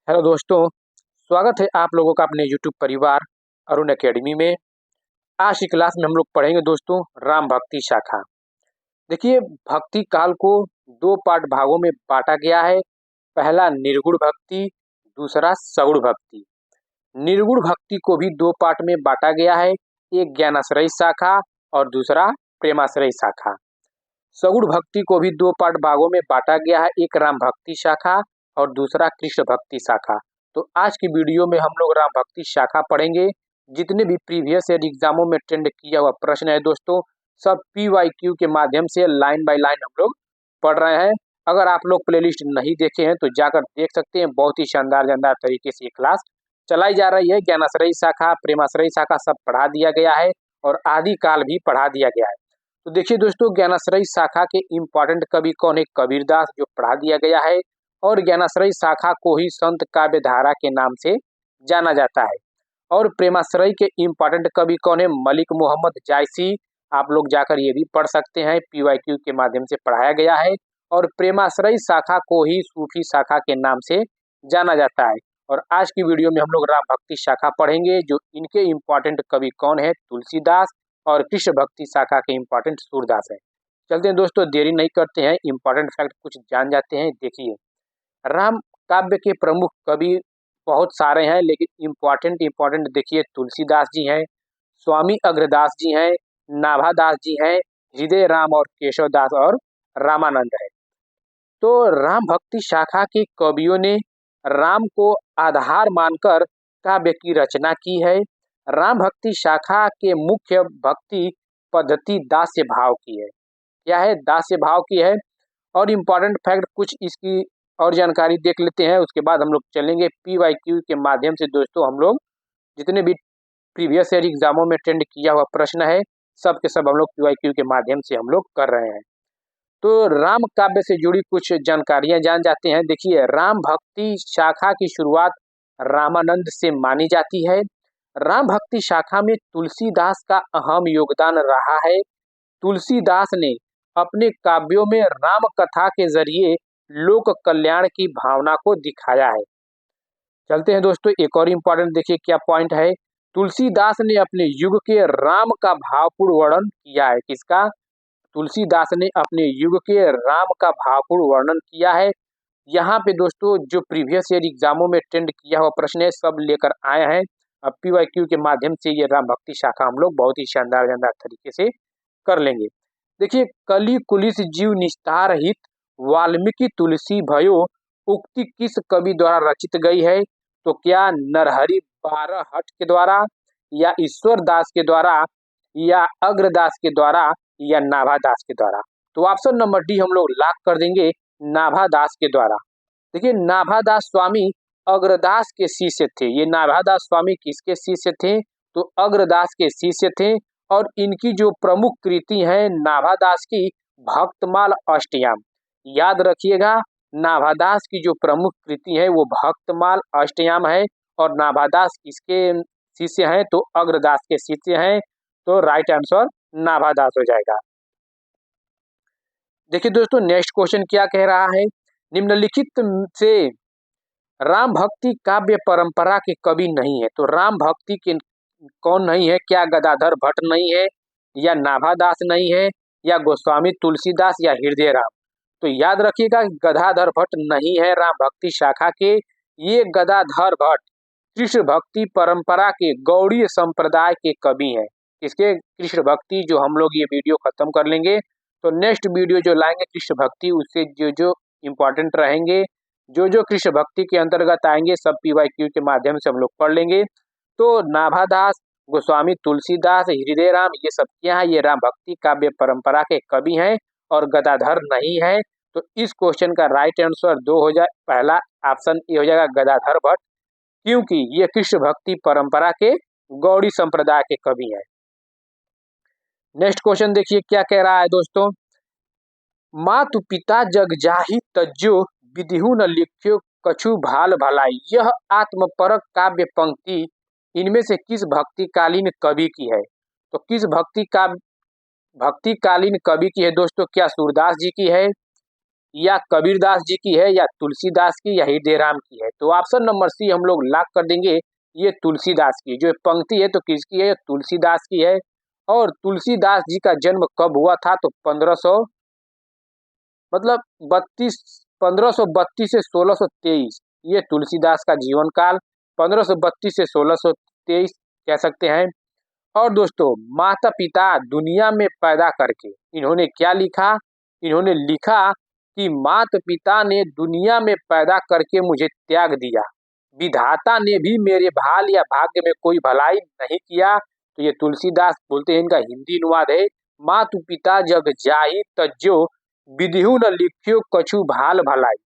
Hello दोस्तों, स्वागत है आप लोगों का अपने यूट्यूब परिवार अरुण एकेडमी में। आज की क्लास में हम लोग पढ़ेंगे दोस्तों राम भक्ति शाखा। देखिए, भक्ति काल को दो पार्ट भागों में बांटा गया है। पहला निर्गुण भक्ति, दूसरा सगुण भक्ति। निर्गुण भक्ति को भी दो पार्ट में बांटा गया है, एक ज्ञानाश्रयी शाखा और दूसरा प्रेमाश्रयी शाखा। सगुण भक्ति को भी दो पार्ट भागों में बांटा गया है, एक राम भक्ति शाखा और दूसरा कृष्ण भक्ति शाखा। तो आज की वीडियो में हम लोग राम भक्ति शाखा पढ़ेंगे। जितने भी प्रीवियस ईयर एग्जामों में ट्रेंड किया हुआ प्रश्न है दोस्तों, सब PYQ के माध्यम से लाइन बाय लाइन हम लोग पढ़ रहे हैं। अगर आप लोग प्लेलिस्ट नहीं देखे हैं तो जाकर देख सकते हैं। बहुत ही शानदार तरीके से ये क्लास चलाई जा रही है। ज्ञानाश्रयी शाखा, प्रेमाश्रयी शाखा सब पढ़ा दिया गया है और आदि काल भी पढ़ा दिया गया है। तो देखिए दोस्तों, ज्ञानाश्रयी शाखा के इम्पोर्टेंट कवि कौन है? कबीरदास, जो पढ़ा दिया गया है। और ज्ञानाश्रयी शाखा को ही संत काव्य धारा के नाम से जाना जाता है। और प्रेमाश्रयी के इम्पोर्टेंट कवि कौन है? मलिक मोहम्मद जायसी। आप लोग जाकर ये भी पढ़ सकते हैं, PYQ के माध्यम से पढ़ाया गया है। और प्रेमाश्रयी शाखा को ही सूफी शाखा के नाम से जाना जाता है। और आज की वीडियो में हम लोग राम भक्ति शाखा पढ़ेंगे, जो इनके इम्पोर्टेंट कवि कौन है? तुलसीदास। और कृष्ण भक्ति शाखा के इम्पोर्टेंट सूरदास है। चलते हैं दोस्तों, देरी नहीं करते हैं, इम्पोर्टेंट फैक्ट कुछ जान जाते हैं। देखिए, राम काव्य के प्रमुख कवि बहुत सारे हैं, लेकिन इम्पोर्टेंट देखिए, तुलसीदास जी हैं, स्वामी अग्रदास जी हैं, नाभादास जी हैं, हृदय राम और केशवदास और रामानंद है। तो राम भक्ति शाखा के कवियों ने राम को आधार मानकर काव्य की रचना की है। राम भक्ति शाखा के मुख्य भक्ति पद्धति दास्य भाव की है। क्या है? दास्य भाव की है। और इम्पोर्टेंट फैक्ट कुछ इसकी और जानकारी देख लेते हैं, उसके बाद हम लोग चलेंगे PYQ के माध्यम से। दोस्तों, हम लोग जितने भी प्रीवियस ईयर एग्जामों में ट्रेंड किया हुआ प्रश्न है, सब के सब हम लोग PYQ के माध्यम से हम लोग कर रहे हैं। तो राम काव्य से जुड़ी कुछ जानकारियां जान जाते हैं। देखिए, राम भक्ति शाखा की शुरुआत रामानंद से मानी जाती है। राम भक्ति शाखा में तुलसीदास का अहम योगदान रहा है। तुलसीदास ने अपने काव्यों में राम कथा के जरिए लोक कल्याण की भावना को दिखाया है। चलते हैं दोस्तों, एक और इम्पोर्टेंट देखिए क्या पॉइंट है। तुलसीदास ने अपने युग के राम का भावपूर्ण वर्णन किया है। किसका? तुलसीदास ने अपने युग के राम का भावपूर्ण वर्णन किया है। यहाँ पे दोस्तों, जो प्रीवियस ईयर एग्जामों में ट्रेंड किया हुआ प्रश्न है, सब लेकर आए हैं। अब PYQ के माध्यम से ये राम भक्ति शाखा हम लोग बहुत ही शानदार तरीके से कर लेंगे। देखिए, कली कुलिस जीव निस्तार हित वाल्मीकि तुलसी भयो उक्ति किस कवि द्वारा रचित गई है? तो क्या नरहरि बारहट के द्वारा, या ईश्वर दास के द्वारा, या अग्रदास के द्वारा, या नाभादास के द्वारा? तो ऑप्शन नंबर डी हम लोग लॉक कर देंगे, नाभादास के द्वारा। देखिए, नाभादास स्वामी अग्रदास के शिष्य थे। ये नाभादास स्वामी किसके शिष्य थे? तो अग्रदास के शिष्य थे। और इनकी जो प्रमुख कृति है नाभादास की, भक्तमाल अष्टयाम। याद रखिएगा, नाभादास की जो प्रमुख कृति है वो भक्तमाल अष्टयाम है। और नाभादास किसके शिष्य हैं? तो अग्रदास के शिष्य हैं। तो राइट आंसर नाभादास हो जाएगा। देखिए दोस्तों, नेक्स्ट क्वेश्चन क्या कह रहा है। निम्नलिखित से राम भक्ति काव्य परंपरा के कवि नहीं है। तो राम भक्ति के कौन नहीं है? क्या गदाधर भट्ट नहीं है, या नाभादास नहीं है, या गोस्वामी तुलसीदास, या हृदय राम? तो याद रखिएगा, गदाधर भट्ट नहीं है राम भक्ति शाखा के। ये गदाधर भट्ट कृष्ण भक्ति परंपरा के गौड़ीय संप्रदाय के कवि हैं। इसके कृष्ण भक्ति जो हम लोग ये वीडियो खत्म कर लेंगे, तो नेक्स्ट वीडियो जो लाएंगे कृष्ण भक्ति, उससे जो जो इम्पोर्टेंट रहेंगे, जो जो कृष्ण भक्ति के अंतर्गत आएंगे, सब PYQ के माध्यम से हम लोग पढ़ लेंगे। तो नाभादास, गोस्वामी तुलसीदास, हृदय राम, ये सब क्या है? ये राम भक्ति काव्य परंपरा के कवि हैं और गदाधर नहीं है। तो इस क्वेश्चन का राइट आंसर दो हो जाए, पहला ऑप्शन ए हो जाएगा गदाधर भट्ट, क्योंकि ये कृष्ण भक्ति परंपरा के गौड़ी संप्रदाय के कवि हैं। नेक्स्ट क्वेश्चन देखिए क्या कह रहा है दोस्तों। मातु पिता जग जाहि तज्जो विधिहु न लिख्यो कछु भाल भलाई। यह आत्मपरक काव्य पंक्ति इनमें से किस भक्तिकालीन कवि की है? तो किस भक्तिकालीन कवि की है दोस्तों? क्या सूरदास जी की है, या कबीरदास जी की है, या तुलसीदास की, या हृदय की है? तो ऑप्शन नंबर सी हम लोग लॉक कर देंगे, ये तुलसीदास की। जो पंक्ति है तो किसकी है? तुलसीदास की है। और तुलसीदास जी का जन्म कब हुआ था? तो 1500 मतलब 1532 से 1623, ये तुलसीदास का जीवन काल 1532 से 1623 कह सकते हैं। और दोस्तों, माता पिता दुनिया में पैदा करके इन्होंने क्या लिखा? इन्होंने लिखा कि माता पिता ने दुनिया में पैदा करके मुझे त्याग दिया, विधाता ने भी मेरे भाल या भाग्य में कोई भलाई नहीं किया। तो ये तुलसीदास बोलते हैं, इनका हिंदी अनुवाद है, मातु पिता जग जाहि तज्जो, विधिहु न लिख्यो कछु भाल भलाई।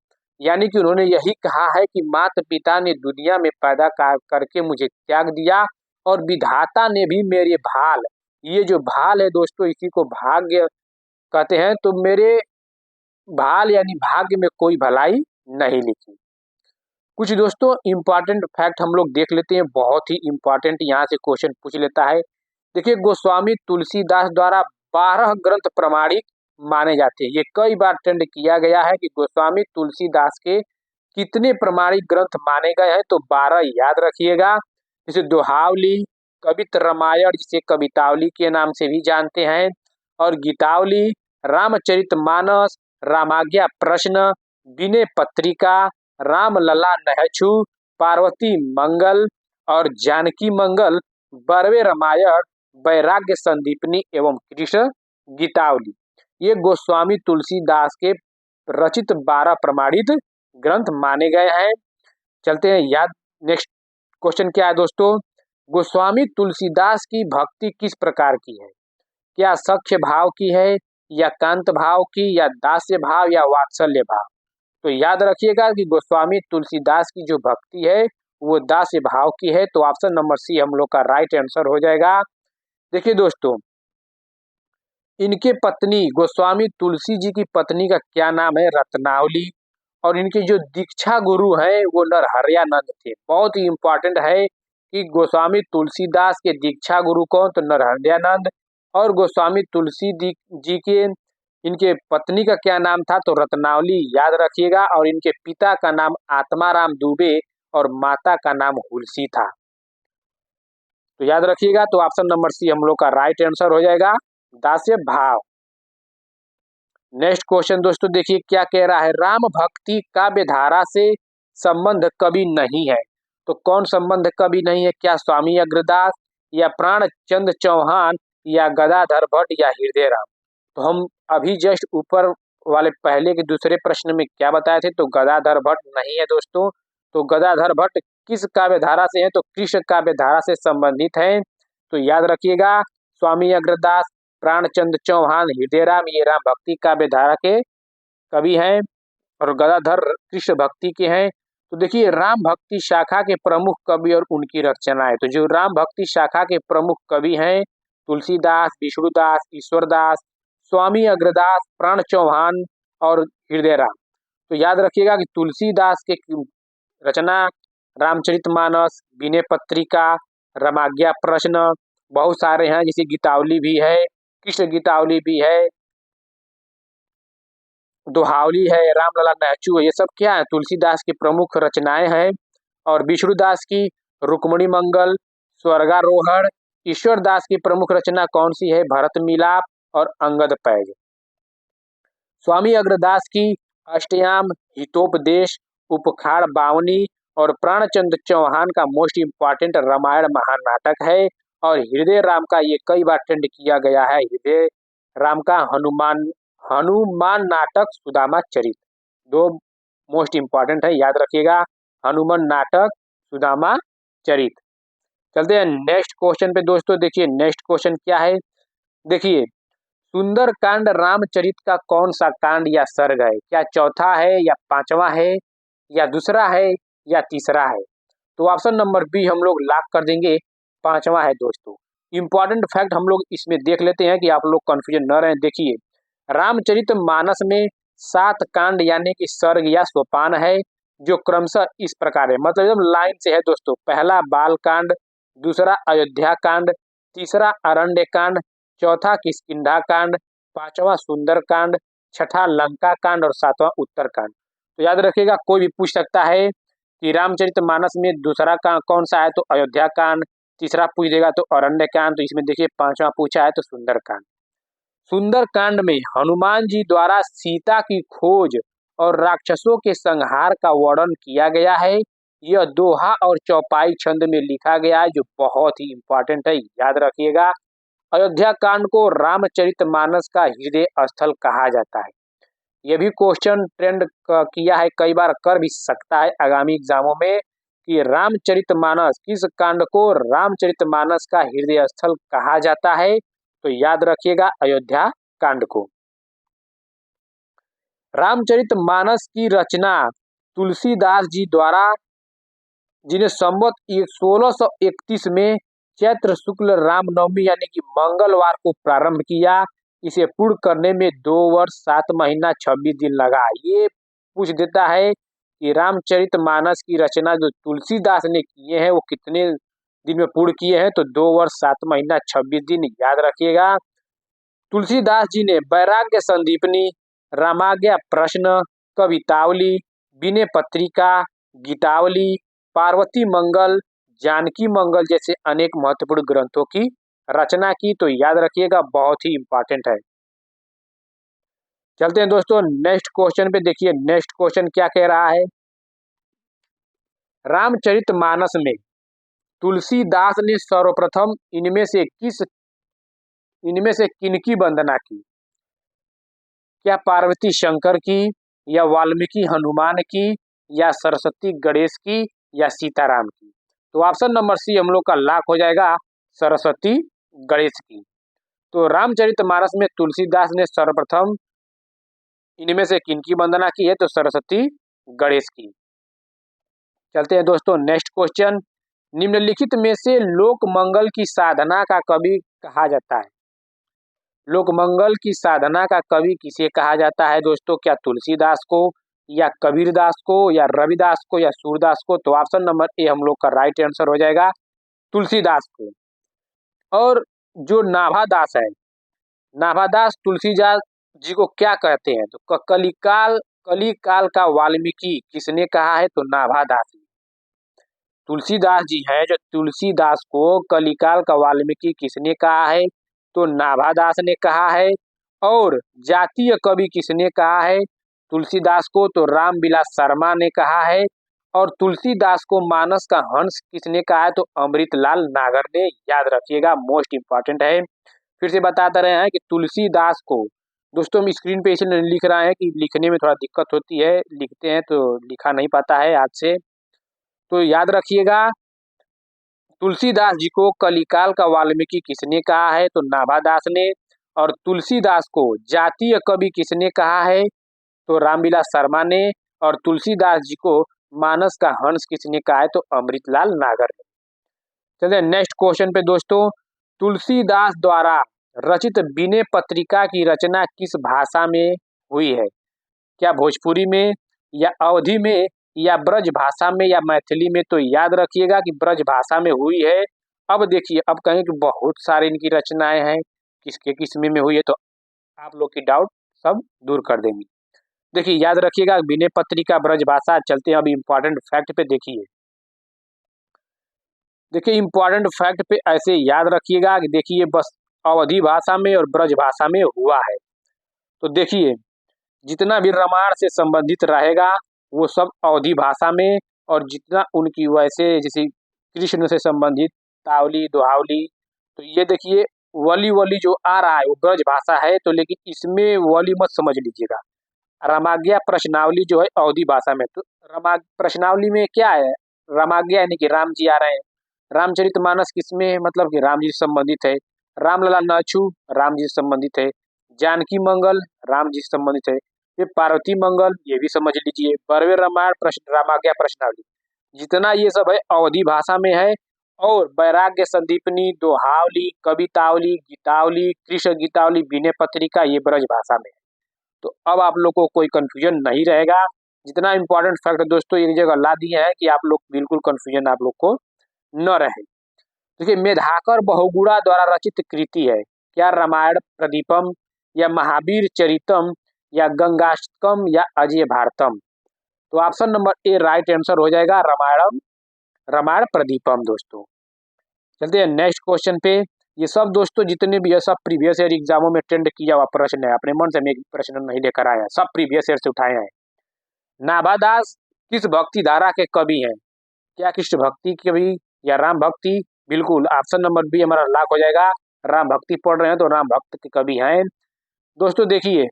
यानी कि उन्होंने यही कहा है कि माता पिता ने दुनिया में पैदा करके मुझे त्याग दिया, और विधाता ने भी मेरे भाल, ये जो भाल है दोस्तों, इसी को भाग्य कहते हैं, तो मेरे भाल यानी भाग्य में कोई भलाई नहीं लिखी। कुछ दोस्तों इंपॉर्टेंट फैक्ट हम लोग देख लेते हैं, बहुत ही इंपॉर्टेंट यहाँ से क्वेश्चन पूछ लेता है। देखिए, गोस्वामी तुलसीदास द्वारा 12 ग्रंथ प्रमाणिक माने जाते हैं। ये कई बार ट्रेंड किया गया है कि गोस्वामी तुलसीदास के कितने प्रमाणिक ग्रंथ माने गए हैं, तो 12 याद रखिएगा। जैसे दोहावली, कवित रामायण जिसे कवितावली के नाम से भी जानते हैं, और गीतावली, रामचरितमानस, रामाज्ञा प्रश्न, विनय पत्रिका, रामलला नहछु, पार्वती मंगल और जानकी मंगल, बरवे रामायण, वैराग्य संदीपनी एवं कृष्ण गीतावली, ये गोस्वामी तुलसीदास के रचित 12 प्रमाणित ग्रंथ माने गए हैं। चलते हैं याद। नेक्स्ट क्वेश्चन क्या है दोस्तों? गोस्वामी तुलसीदास की भक्ति किस प्रकार की है? क्या सख्य भाव की है, या कांत भाव की, या दास्य भाव, या वात्सल्य भाव? तो याद रखिएगा कि गोस्वामी तुलसीदास की जो भक्ति है वो दास्य भाव की है। तो ऑप्शन नंबर सी हम लोग का राइट आंसर हो जाएगा। देखिए दोस्तों, इनके पत्नी गोस्वामी तुलसी जी की पत्नी का क्या नाम है? रत्नावली। और इनके जो दीक्षा गुरु हैं वो नरहरयानंद थे। बहुत ही इंपॉर्टेंट है कि गोस्वामी तुलसीदास के दीक्षा गुरु कौन? तो नरहरयानंद। और गोस्वामी तुलसी जी के इनके पत्नी का क्या नाम था? तो रत्नावली, याद रखिएगा। और इनके पिता का नाम आत्माराम दुबे और माता का नाम हुलसी था। तो याद रखिएगा। तो ऑप्शन नंबर सी हम लोग का राइट आंसर हो जाएगा, दास्य भाव। नेक्स्ट क्वेश्चन दोस्तों देखिए क्या कह रहा है? राम भक्ति काव्य धारा से संबंध कभी नहीं है। तो कौन संबंध कभी नहीं है? क्या स्वामी अग्रदास, या प्राणचंद चौहान, या गदाधर भट्ट, या हृदय राम? तो हम अभी जस्ट ऊपर वाले पहले के दूसरे प्रश्न में क्या बताए थे? तो गदाधर भट्ट नहीं है दोस्तों। तो गदाधर भट्ट किस काव्य धारा से है? तो कृष्ण काव्य धारा से संबंधित है। तो याद रखिएगा, स्वामी अग्रदास, प्राणचंद चौहान, हृदय राम, ये राम भक्ति काव्य धारा के कवि हैं, और गदाधर कृष्ण भक्ति के हैं। तो देखिए, राम भक्ति शाखा के प्रमुख कवि और उनकी रचनाएं। तो जो राम भक्ति शाखा के प्रमुख कवि हैं, तुलसीदास, विष्णुदास, ईश्वरदास, स्वामी अग्रदास, प्राण चौहान और हृदय राम। तो याद रखिएगा कि तुलसीदास के रचना रामचरितमानस, विनय पत्रिका, रामाज्ञा प्रश्न, बहुत सारे हैं, जैसे गीतावली भी है, कृष्ण गीतावली भी है, दोहावली है, रामलला नहचू है, ये सब क्या है? तुलसीदास की प्रमुख रचनाएं हैं। और विष्णुदास की रुक्मणी मंगल, स्वर्गारोहण। ईश्वरदास की प्रमुख रचना कौन सी है? भरत मिलाप और अंगद पैज। स्वामी अग्रदास की अष्टयाम, हितोपदेश, उपखाड़ बावनी। और प्राणचंद चौहान का मोस्ट इम्पॉर्टेंट रामायण महानाटक है। और हृदय राम का ये कई बार ट्रेंड किया गया है, हृदय राम का हनुमान नाटक, सुदामा चरित, दो मोस्ट इम्पॉर्टेंट है, याद रखिएगा, हनुमान नाटक, सुदामा चरित। चलते हैं नेक्स्ट क्वेश्चन पे दोस्तों। देखिए नेक्स्ट क्वेश्चन क्या है? देखिए, सुंदर कांड रामचरित का कौन सा कांड या सर्ग है? क्या चौथा है, या पांचवा है, या दूसरा है, या तीसरा है? तो ऑप्शन नंबर बी हम लोग लॉक कर देंगे, पांचवा है दोस्तों। इंपॉर्टेंट फैक्ट हम लोग इसमें देख लेते हैं कि आप लोग कंफ्यूजन न रहे। देखिए, रामचरित मानस में 7 कांड यानी कि सर्ग या सोपान है, जो क्रमशः इस प्रकार है, मतलब एकदम लाइन से है दोस्तों। पहला बाल कांड, दूसरा अयोध्या कांड, तीसरा अरण्य कांड, चौथा किष्किंधा कांड, पांचवा सुंदर कांड, छठा लंका कांड और सातवां उत्तरकांड। तो याद रखिएगा, कोई भी पूछ सकता है कि रामचरितमानस में दूसरा कौन सा है, तो अयोध्या कांड। तीसरा पूछ देगा तो अरण्य कांड। तो इसमें देखिए पांचवा पूछा है तो सुंदर कांड। सुंदर कांड में हनुमान जी द्वारा सीता की खोज और राक्षसों के संहार का वर्णन किया गया है। यह दोहा और चौपाई छंद में लिखा गया है, जो बहुत ही इंपॉर्टेंट है, याद रखिएगा। अयोध्या कांड को रामचरितमानस का हृदय स्थल कहा जाता है। यह भी क्वेश्चन ट्रेंड किया है, कई बार कर भी सकता है आगामी एग्जामों में, कि रामचरितमानस, किस कांड को रामचरितमानस का हृदय स्थल कहा जाता है। तो याद रखिएगा अयोध्या कांड को। रामचरितमानस की रचना तुलसीदास जी द्वारा, जिन्हें संवत 1631 में चैत्र शुक्ल रामनवमी यानी कि मंगलवार को प्रारंभ किया। इसे पूर्ण करने में 2 वर्ष 7 महीना 26 दिन लगा। ये पूछ देता है कि रामचरितमानस की रचना जो तुलसीदास ने किए हैं वो कितने दिन में पूर्ण किए हैं, तो 2 वर्ष 7 महीना 26 दिन, याद रखिएगा। तुलसीदास जी ने वैराग्य संदीपनी, रामाज्ञा प्रश्न, कवितावली, विनय पत्रिका, गीतावली, पार्वती मंगल, जानकी मंगल जैसे अनेक महत्वपूर्ण ग्रंथों की रचना की। तो याद रखिएगा, बहुत ही इंपॉर्टेंट है। चलते हैं दोस्तों नेक्स्ट क्वेश्चन पे। देखिए नेक्स्ट क्वेश्चन क्या कह रहा है। रामचरितमानस में तुलसीदास ने सर्वप्रथम इनमें से किनकी वंदना की? क्या पार्वती शंकर की, या वाल्मीकि हनुमान की, या सरस्वती गणेश की, या सीताराम की? तो ऑप्शन नंबर सी हम लोग का लॉक हो जाएगा, सरस्वती गणेश की। तो रामचरितमानस में तुलसीदास ने सर्वप्रथम इनमें से किनकी वंदना की है, तो सरस्वती गणेश की। चलते हैं दोस्तों नेक्स्ट क्वेश्चन। निम्नलिखित में से लोक मंगल की साधना का कवि कहा जाता है? लोक मंगल की साधना का कवि किसे कहा जाता है दोस्तों? क्या तुलसीदास को, या कबीरदास को, या रविदास को, या सूरदास को? तो ऑप्शन नंबर ए हम लोग का राइट आंसर हो जाएगा, तुलसीदास को। और जो नाभादास है, नाभादास तुलसीदास जी को क्या कहते हैं? तो कलिकाल का वाल्मीकि किसने कहा है? तो नाभादास। तुलसीदास जी है, जो तुलसीदास को कलिकाल का वाल्मीकि किसने कहा है? तो नाभादास ने कहा है। और जातीय कवि किसने कहा है तुलसीदास को? तो रामविलास शर्मा ने कहा है। और तुलसीदास को मानस का हंस किसने कहा है? तो अमृतलाल नागर ने, याद रखिएगा, मोस्ट इंपॉर्टेंट है। फिर से बताते रहे हैं कि तुलसीदास को, दोस्तों हम स्क्रीन पे इसलिए लिख रहे हैं कि लिखने में थोड़ा दिक्कत होती है, लिखते हैं तो लिखा नहीं पाता है आज से। तो याद रखिएगा, तुलसीदास जी को कलिकाल का वाल्मीकि किसने कहा है? तो नाभादास ने। और तुलसीदास को जातीय कवि किसने कहा है? तो रामविलास शर्मा ने। और तुलसीदास जी को मानस का हंस किसने कहा है? तो अमृतलाल नागर ने। चलिए नेक्स्ट क्वेश्चन पे दोस्तों। तुलसीदास द्वारा रचित विनय पत्रिका की रचना किस भाषा में हुई है? क्या भोजपुरी में, या अवधी में, या ब्रज भाषा में, या मैथिली में? तो याद रखिएगा कि ब्रज भाषा में हुई है। अब देखिए, अब कहें कि बहुत सारे इनकी रचनाएं हैं, किसके किसमें में हुई है, तो आप लोग की डाउट सब दूर कर देंगी। देखिए याद रखिएगा, विनय पत्रिका ब्रज भाषा। चलते हैं अभी इंपॉर्टेंट फैक्ट पे। देखिए इंपॉर्टेंट फैक्ट पे ऐसे याद रखिएगा कि देखिए बस अवधी भाषा में और ब्रज भाषा में हुआ है। तो देखिए जितना भी रामायण से संबंधित रहेगा वो सब अवधी भाषा में, और जितना उनकी वैसे जैसे कृष्ण से संबंधित तावली दोहावली, तो ये देखिए वली वली जो आ रहा है वो ब्रज भाषा है। तो लेकिन इसमें वली मत समझ लीजिएगा। रामाज्ञा प्रश्नावली जो है अवधी भाषा में। तो प्रश्नावली में क्या है? रामाज्ञा यानी कि राम जी आ रहे हैं। रामचरितमानस किसमें है? मतलब कि राम जी से संबंधित है। रामलला न छू, राम जी से संबंधित है। जानकी मंगल, राम जी से संबंधित है। ये पार्वती मंगल, ये भी समझ लीजिए। बरवे रामायण प्रश्न, रामाज्ञा प्रश्नावली, जितना ये सब है अवधी भाषा में है। और वैराग्य संदीपनी, दोहावली, कवितावली, गीतावली, कृष्ण गीतावली, विनय पत्रिका, ये ब्रज भाषा में है। तो अब आप लोग को कोई कंफ्यूजन नहीं रहेगा। जितना इंपॉर्टेंट फैक्ट दोस्तों एक जगह ला दिए हैं कि आप लोग बिल्कुल कंफ्यूजन आप लोग को न रहे। देखिए मेधाकर बहुगुणा द्वारा रचित कृति है। क्या रामायण प्रदीपम, या महावीर चरितम, या गंगाष्टकम या अजय भारतम। तो option number A right answer हो जाएगा रामायणम, रामायण प्रदीपम दोस्तों। चलते हैं नेक्स्ट क्वेश्चन पे। ये सब दोस्तों जितने भी है सब प्रीवियस ईयर एग्जामों में अटेंड किया हुआ प्रश्न है, अपने मन से हम एक प्रश्न नहीं लेकर आए हैं, सब प्रीवियस ईयर से उठाए हैं। नाभादास किस भक्ति धारा के कवि हैं? क्या कृष्ण भक्ति कवि या राम भक्ति? बिल्कुल ऑप्शन नंबर बी हमारा लॉक हो जाएगा। राम भक्ति पढ़ रहे हैं तो राम भक्त के कवि हैं। दोस्तों देखिए,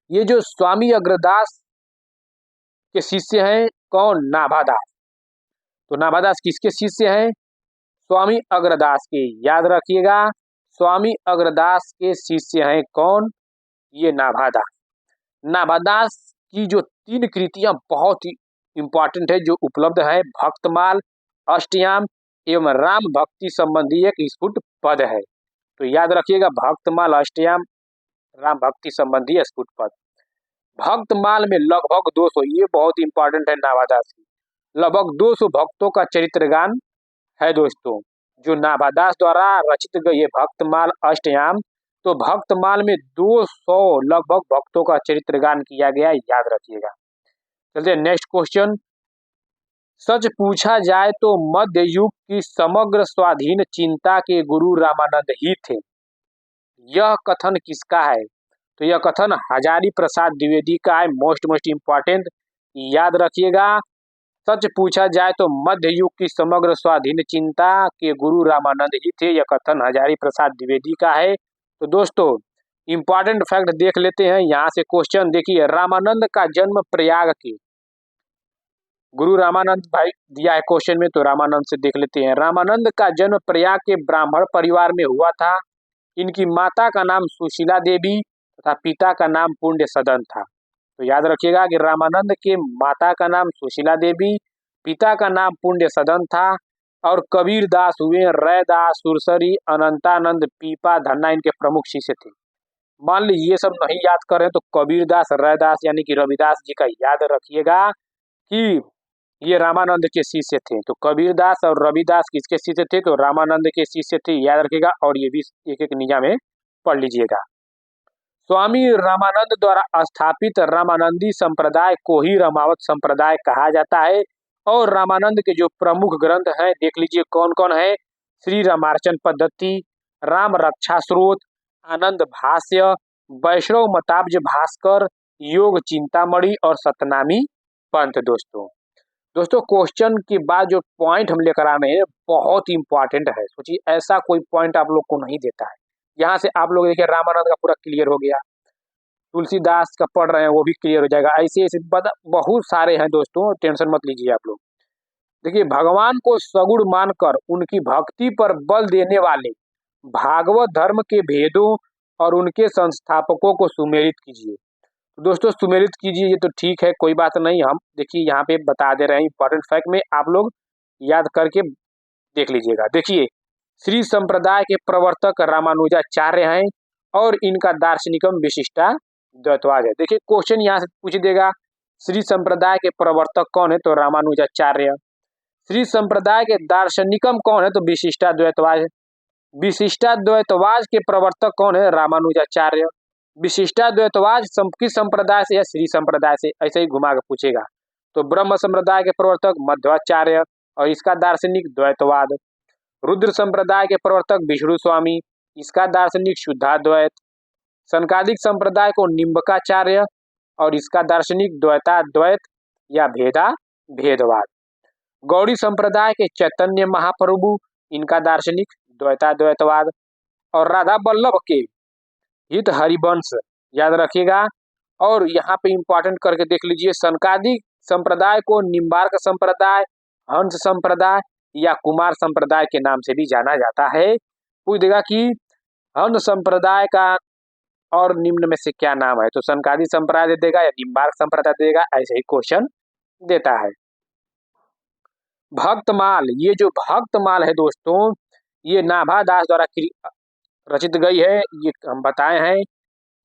ये जो स्वामी अग्रदास के शिष्य हैं कौन? नाभादास। तो नाभादास किसके शिष्य हैं? स्वामी अग्रदास के। याद रखिएगा, स्वामी अग्रदास के शिष्य हैं कौन? ये नाभादास। नाभादास की जो 3 कृतियां बहुत ही इंपॉर्टेंट है जो उपलब्ध है, भक्तमाल, अष्टयाम एवं राम भक्ति संबंधी एक स्फुट पद है। तो याद रखिएगा, भक्तमाल, अष्टयाम, राम भक्ति संबंधी स्फुट पद। भक्तमाल में लगभग 200, ये बहुत इंपॉर्टेंट है नाभादास की, लगभग 200 भक्तों का चरित्र गान है दोस्तों, जो नाभादास द्वारा रचित गई है भक्तमाल अष्टयाम। तो भक्तमाल में 200 लगभग भक्तों का चरित्र गान किया गया, याद रखिएगा। चलिए नेक्स्ट क्वेश्चन। सच पूछा जाए तो मध्य युग की समग्र स्वाधीन चिंता के गुरु रामानंद ही थे, यह कथन किसका है? तो यह कथन हजारी प्रसाद द्विवेदी का है, मोस्ट इंपॉर्टेंट, याद रखिएगा। सच पूछा जाए तो मध्य युग की समग्र स्वाधीन चिंता के गुरु रामानंद ही थे, यह कथन हजारी प्रसाद द्विवेदी का है। तो दोस्तों इंपॉर्टेंट फैक्ट देख लेते हैं यहाँ से क्वेश्चन। देखिए, रामानंद का जन्म प्रयाग के, गुरु रामानंद भाई दिया है क्वेश्चन में, तो रामानंद से देख लेते हैं। रामानंद का जन्म प्रयाग के ब्राह्मण परिवार में हुआ था। इनकी माता का नाम सुशीला देवी तथा पिता का नाम पुण्य सदन था। तो याद रखिएगा कि रामानंद के माता का नाम सुशीला देवी, पिता का नाम पुण्य सदन था। और कबीर दास हुए, रैदास, सुरसरी, अनंतानंद, पीपा, धन्ना इनके प्रमुख शिष्य थे। मान लीजिए ये सब नहीं याद कर रहे हैं तो कबीर दास, रैदास यानी कि रविदास जी का याद रखिएगा कि ये रामानंद के शिष्य थे। तो कबीर दास और रविदास किसके शिष्य थे? तो रामानंद के शिष्य थे, याद रखिएगा। और ये भी एक एक निगाह में पढ़ लीजिएगा। स्वामी रामानंद द्वारा स्थापित रामानंदी संप्रदाय को ही रामावत संप्रदाय कहा जाता है। और रामानंद के जो प्रमुख ग्रंथ हैं देख लीजिए कौन कौन है। श्री रामार्चन पद्धति, राम रक्षा स्रोत, आनंद भाष्य, वैष्णव मताब्ज भास्कर, योग चिंतामणि और सतनामी पंथ। दोस्तों क्वेश्चन के बाद जो पॉइंट हम लेकर आ रहे हैं बहुत इंपॉर्टेंट है। सोचिए ऐसा कोई पॉइंट आप लोग को नहीं देता है। यहाँ से आप लोग देखिए रामानंद का पूरा क्लियर हो गया, तुलसीदास का पढ़ रहे हैं वो भी क्लियर हो जाएगा। ऐसे ऐसे बहुत सारे हैं दोस्तों, टेंशन मत लीजिए आप लोग। देखिए, भगवान को सगुण मानकर उनकी भक्ति पर बल देने वाले भागवत धर्म के भेदों और उनके संस्थापकों को सुमेलित कीजिए। तो दोस्तों सुमेलित कीजिए, ये तो ठीक है, कोई बात नहीं। हम देखिए यहाँ पे बता दे रहे हैं इंपॉर्टेंट फैक्ट में, आप लोग याद करके देख लीजिएगा। देखिए, श्री संप्रदाय के प्रवर्तक रामानुजाचार्य हैं और इनका दार्शनिकम विशिष्टा द्वैतवाद है। देखिए क्वेश्चन यहाँ से पूछ देगा, श्री संप्रदाय के प्रवर्तक कौन है? तो रामानुजाचार्य। श्री संप्रदाय के दार्शनिकम कौन है? तो विशिष्टाद्वैतवाद। विशिष्टाद्वैतवाद के प्रवर्तक कौन है? रामानुजाचार्य। विशिष्टाद्वैतवाद किस संप्रदाय से है? श्री संप्रदाय से। ऐसे ही घुमा के पूछेगा। तो ब्रह्म संप्रदाय के प्रवर्तक मध्वाचार्य और इसका दार्शनिक द्वैतवाद। रुद्र संप्रदाय के प्रवर्तक विष्णु स्वामी, इसका दार्शनिक शुद्धाद्वैत। सनकादिक संप्रदाय को निम्बकाचार्य और इसका दार्शनिक द्वैताद्वैत या भेदवाद। गौड़ी संप्रदाय के चैतन्य महाप्रभु, इनका दार्शनिक द्वैताद्वैतवाद। और राधा वल्लभ के हित हरिवंश, याद रखिएगा। और यहाँ पे इंपॉर्टेंट करके देख लीजिए, सनकादिक संप्रदाय को निम्बार्क संप्रदाय, हंस संप्रदाय या कुमार संप्रदाय के नाम से भी जाना जाता है। पूछ देगा कि हंस संप्रदाय का और निम्न में से क्या नाम है? तो सनकादिक संप्रदाय दे देगा या निम्बार्क संप्रदाय दे देगा, ऐसे ही क्वेश्चन देता है। भक्तमाल, ये जो भक्तमाल है दोस्तों, ये नाभादास द्वारा रचित गई है। ये हम बताए हैं,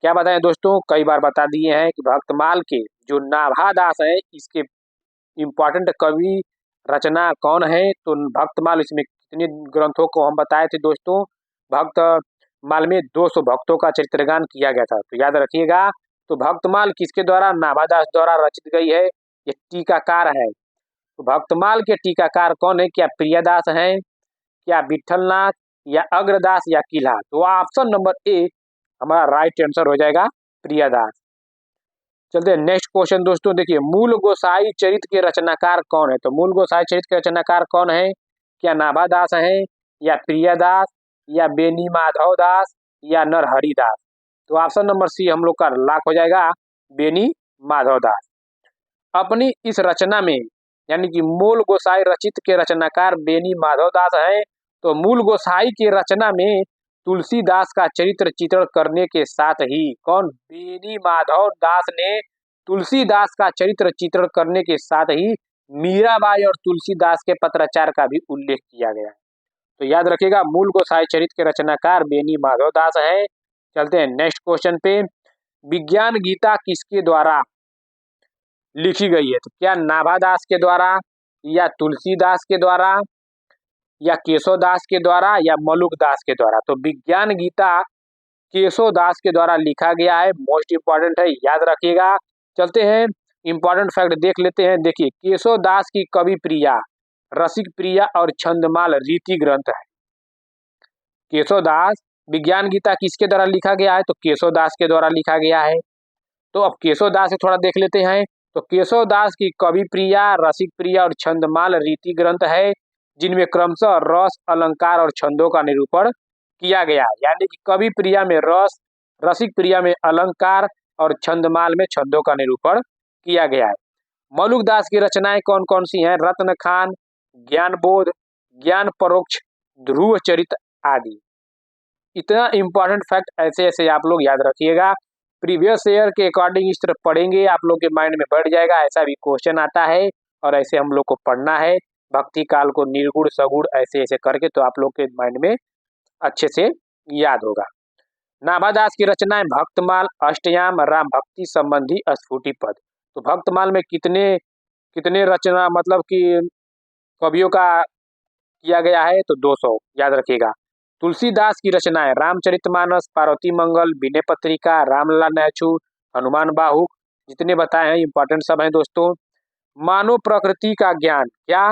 क्या बताएं दोस्तों, कई बार बता दिए हैं कि भक्तमाल के जो नाभादास है इसके इम्पोर्टेंट कवि रचना कौन है? तो भक्तमाल, इसमें कितने ग्रंथों को हम बताए थे दोस्तों। भक्त माल में 200 भक्तों का चरित्रगान किया गया था। तो याद रखिएगा, तो भक्तमाल किसके द्वारा? नाभादास द्वारा रचित गई है, ये टीकाकार है। तो भक्तमाल के टीकाकार कौन है? क्या प्रियदास हैं, क्या विठलनाथ, या अग्रदास, या किला? तो ऑप्शन नंबर ए हमारा राइट आंसर हो जाएगा, प्रियदास। चलते हैं नेक्स्ट क्वेश्चन दोस्तों। देखिए, मूल गोसाई चरित के रचनाकार कौन है? तो मूल गोसाई चरित के रचनाकार कौन है? क्या नाभादास हैं, या प्रियदास, या बेनी माधव दास, या नरहरि दास? तो ऑप्शन नंबर सी हम लोग का लॉक हो जाएगा, बेनी माधव दास। अपनी इस रचना में यानी कि मूल गोसाई रचित के रचनाकार बेनी माधव दास हैं। तो मूल गोसाई के रचना में तुलसीदास का चरित्र चित्रण करने के साथ ही कौन? बेनी माधव दास ने तुलसीदास का चरित्र चित्रण करने के साथ ही मीराबाई और तुलसीदास के पत्राचार का भी उल्लेख किया गया है। तो याद रखिएगा, मूल गोसाई चरित के रचनाकार बेनी माधव दास हैं। चलते हैं नेक्स्ट क्वेश्चन पे। विज्ञान गीता किसके द्वारा लिखी गई है? तो क्या नाभादास के द्वारा, या तुलसीदास के द्वारा, या केशवदास के द्वारा, या मलुकदास के द्वारा? तो विज्ञान गीता केशवदास के द्वारा लिखा गया है। मोस्ट इंपॉर्टेंट है, याद रखिएगा। चलते हैं इंपॉर्टेंट फैक्ट देख लेते हैं। देखिए, केशवदास की कवि प्रिया, रसिक प्रिया और छंदमाल रीति ग्रंथ है। केशवदास विज्ञान गीता किसके द्वारा लिखा गया है? तो केशवदास के द्वारा लिखा गया है। तो अब केशवदास से थोड़ा देख लेते हैं। तो केशवदास की कवि प्रिया, रसिक प्रिया और छंदमाल रीति ग्रंथ है, जिनमें क्रमशः रस, अलंकार और छंदों का निरूपण किया गया है। यानी कि कवि प्रिया में रस, रसिक प्रिया में अलंकार और छंदमाल में छंदों का निरूपण किया गया है। मलुकदास की रचनाएं कौन कौन सी हैं? रत्न खान, ज्ञान बोध, ज्ञान परोक्ष, ध्रुव चरित आदि। इतना इंपॉर्टेंट फैक्ट ऐसे ऐसे आप लोग याद रखिएगा। प्रीवियस ईयर के अकॉर्डिंग इस तरफ पढ़ेंगे, आप लोग के माइंड में बढ़ जाएगा। ऐसा भी क्वेश्चन आता है और ऐसे हम लोग को पढ़ना है। भक्ति काल को निर्गुण सगुण ऐसे ऐसे करके, तो आप लोग के माइंड में अच्छे से याद होगा। नाभादास की रचनाएं भक्तमाल, अष्टयाम, राम भक्ति संबंधी स्फुटी पद। तो भक्तमाल में कितने कितने रचना मतलब कि कवियों का किया गया है? तो 200, याद रखिएगा। तुलसीदास की रचनाएं रामचरितमानस, पार्वती मंगल, विनय पत्रिका, रामलला नैछू, हनुमान बाहुक, जितने बताए हैं इंपॉर्टेंट सब हैं दोस्तों। मानव प्रकृति का ज्ञान, क्या?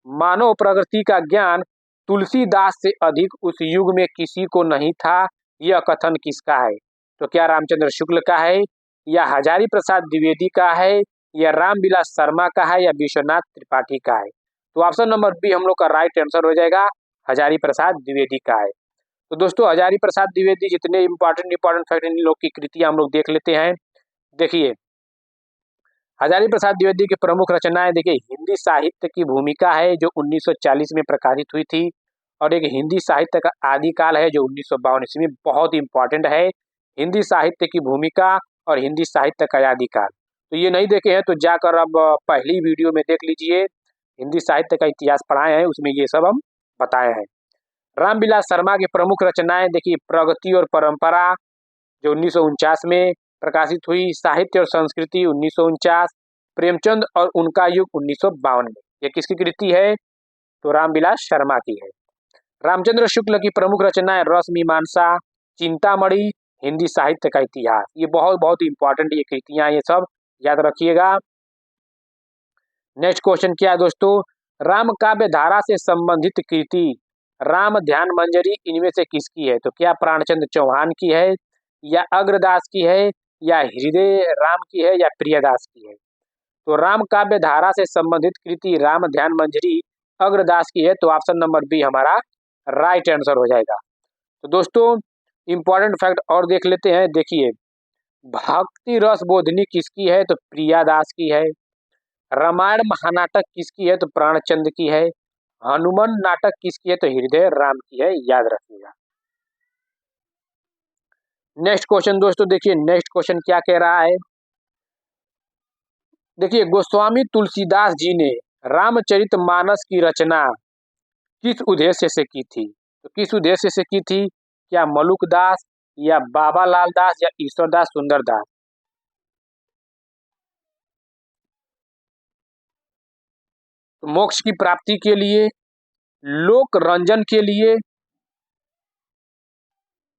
मानव प्रकृति का ज्ञान तुलसीदास से अधिक उस युग में किसी को नहीं था, यह कथन किसका है? तो क्या रामचंद्र शुक्ल का है, या हजारी प्रसाद द्विवेदी का है, या रामविलास शर्मा का है, या विश्वनाथ त्रिपाठी का है? तो ऑप्शन नंबर बी हम लोग का राइट आंसर हो जाएगा, हजारी प्रसाद द्विवेदी का है। तो दोस्तों, हजारी प्रसाद द्विवेदी जितने इंपॉर्टेंट फैक्ट इन लोग की कृतियां हम लोग देख लेते हैं। देखिए, हजारी प्रसाद द्विवेदी की प्रमुख रचनाएं, देखिए, हिंदी साहित्य की भूमिका है जो 1940 में प्रकाशित हुई थी, और एक हिंदी साहित्य का आदिकाल है जो 1952 ईस्वी में, बहुत इंपॉर्टेंट है। हिंदी साहित्य की भूमिका और हिंदी साहित्य का आदिकाल, तो ये नहीं देखे हैं तो जाकर अब पहली वीडियो में देख लीजिए। हिंदी साहित्य का इतिहास पढ़ाए हैं, उसमें ये सब हम बताए हैं। रामविलास शर्मा की प्रमुख रचनाएं, देखिए, प्रगति और परंपरा जो 1949 में प्रकाशित हुई, साहित्य और संस्कृति 1949, प्रेमचंद और उनका युग 1952 में। ये किसकी कृति है? तो रामविलास शर्मा की है। रामचंद्र शुक्ल की प्रमुख रचनाएं रस मीमांसा, चिंतामणि, हिंदी साहित्य का इतिहास। ये बहुत बहुत इंपॉर्टेंट ये कृतियां, ये सब याद रखिएगा। नेक्स्ट क्वेश्चन क्या है दोस्तों? राम काव्य धारा से संबंधित कृति राम ध्यान मंजरी इनमें से किसकी है? तो क्या प्राणचंद्र चौहान की है, या अग्रदास की है, या हृदय राम की है, या प्रियदास की है? तो राम काव्य धारा से संबंधित कृति राम ध्यान मंजरी अग्रदास की है। तो ऑप्शन नंबर बी हमारा राइट आंसर हो जाएगा। तो दोस्तों, इंपॉर्टेंट फैक्ट और देख लेते हैं। देखिए, भक्ति रस बोधनी किसकी है? तो प्रियादास की है। रामायण महानाटक किसकी है? तो प्राणचंद की है। हनुमान नाटक किसकी है? तो हृदय राम की है, याद रखिएगा। नेक्स्ट क्वेश्चन दोस्तों, देखिए नेक्स्ट क्वेश्चन क्या कह रहा है। देखिए, गोस्वामी तुलसीदास जी ने रामचरितमानस की रचना किस उद्देश्य से की थी? तो किस उद्देश्य से की थी? क्या मलुकदास, या बाबा लाल दास, या ईश्वरदास सुंदरदास? तो मोक्ष की प्राप्ति के लिए, लोक रंजन के लिए,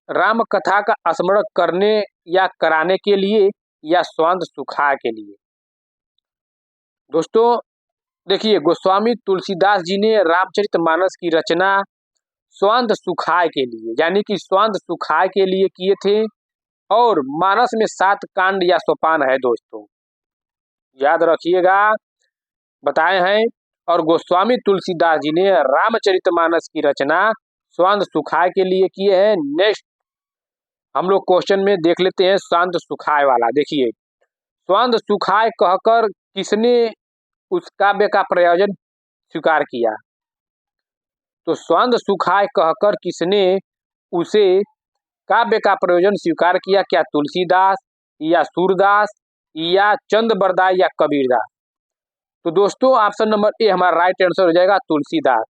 राम कथा का स्मरण करने या कराने के लिए या स्वांत सुखाए के लिए। दोस्तों देखिए, गोस्वामी तुलसीदास जी ने रामचरितमानस की रचना स्वांत सुखाए के लिए यानी कि स्वांत सुखाए के लिए किए थे और मानस में 7 कांड या सोपान है दोस्तों, याद रखिएगा, बताए हैं। और गोस्वामी तुलसीदास जी ने रामचरितमानस की रचना स्वांत सुखाए के लिए किए हैं। नेक्स्ट हम लोग क्वेश्चन में देख लेते हैं स्वांत सुखाए वाला। देखिए, स्वांत सुखाए कहकर किसने उस काव्य का प्रयोजन स्वीकार किया? तो स्वांत सुखाए कहकर किसने उसे काव्य का प्रयोजन स्वीकार किया? क्या तुलसीदास या सूरदास या चंद बरदाई या कबीरदास? तो दोस्तों ऑप्शन नंबर ए हमारा राइट आंसर हो जाएगा तुलसीदास।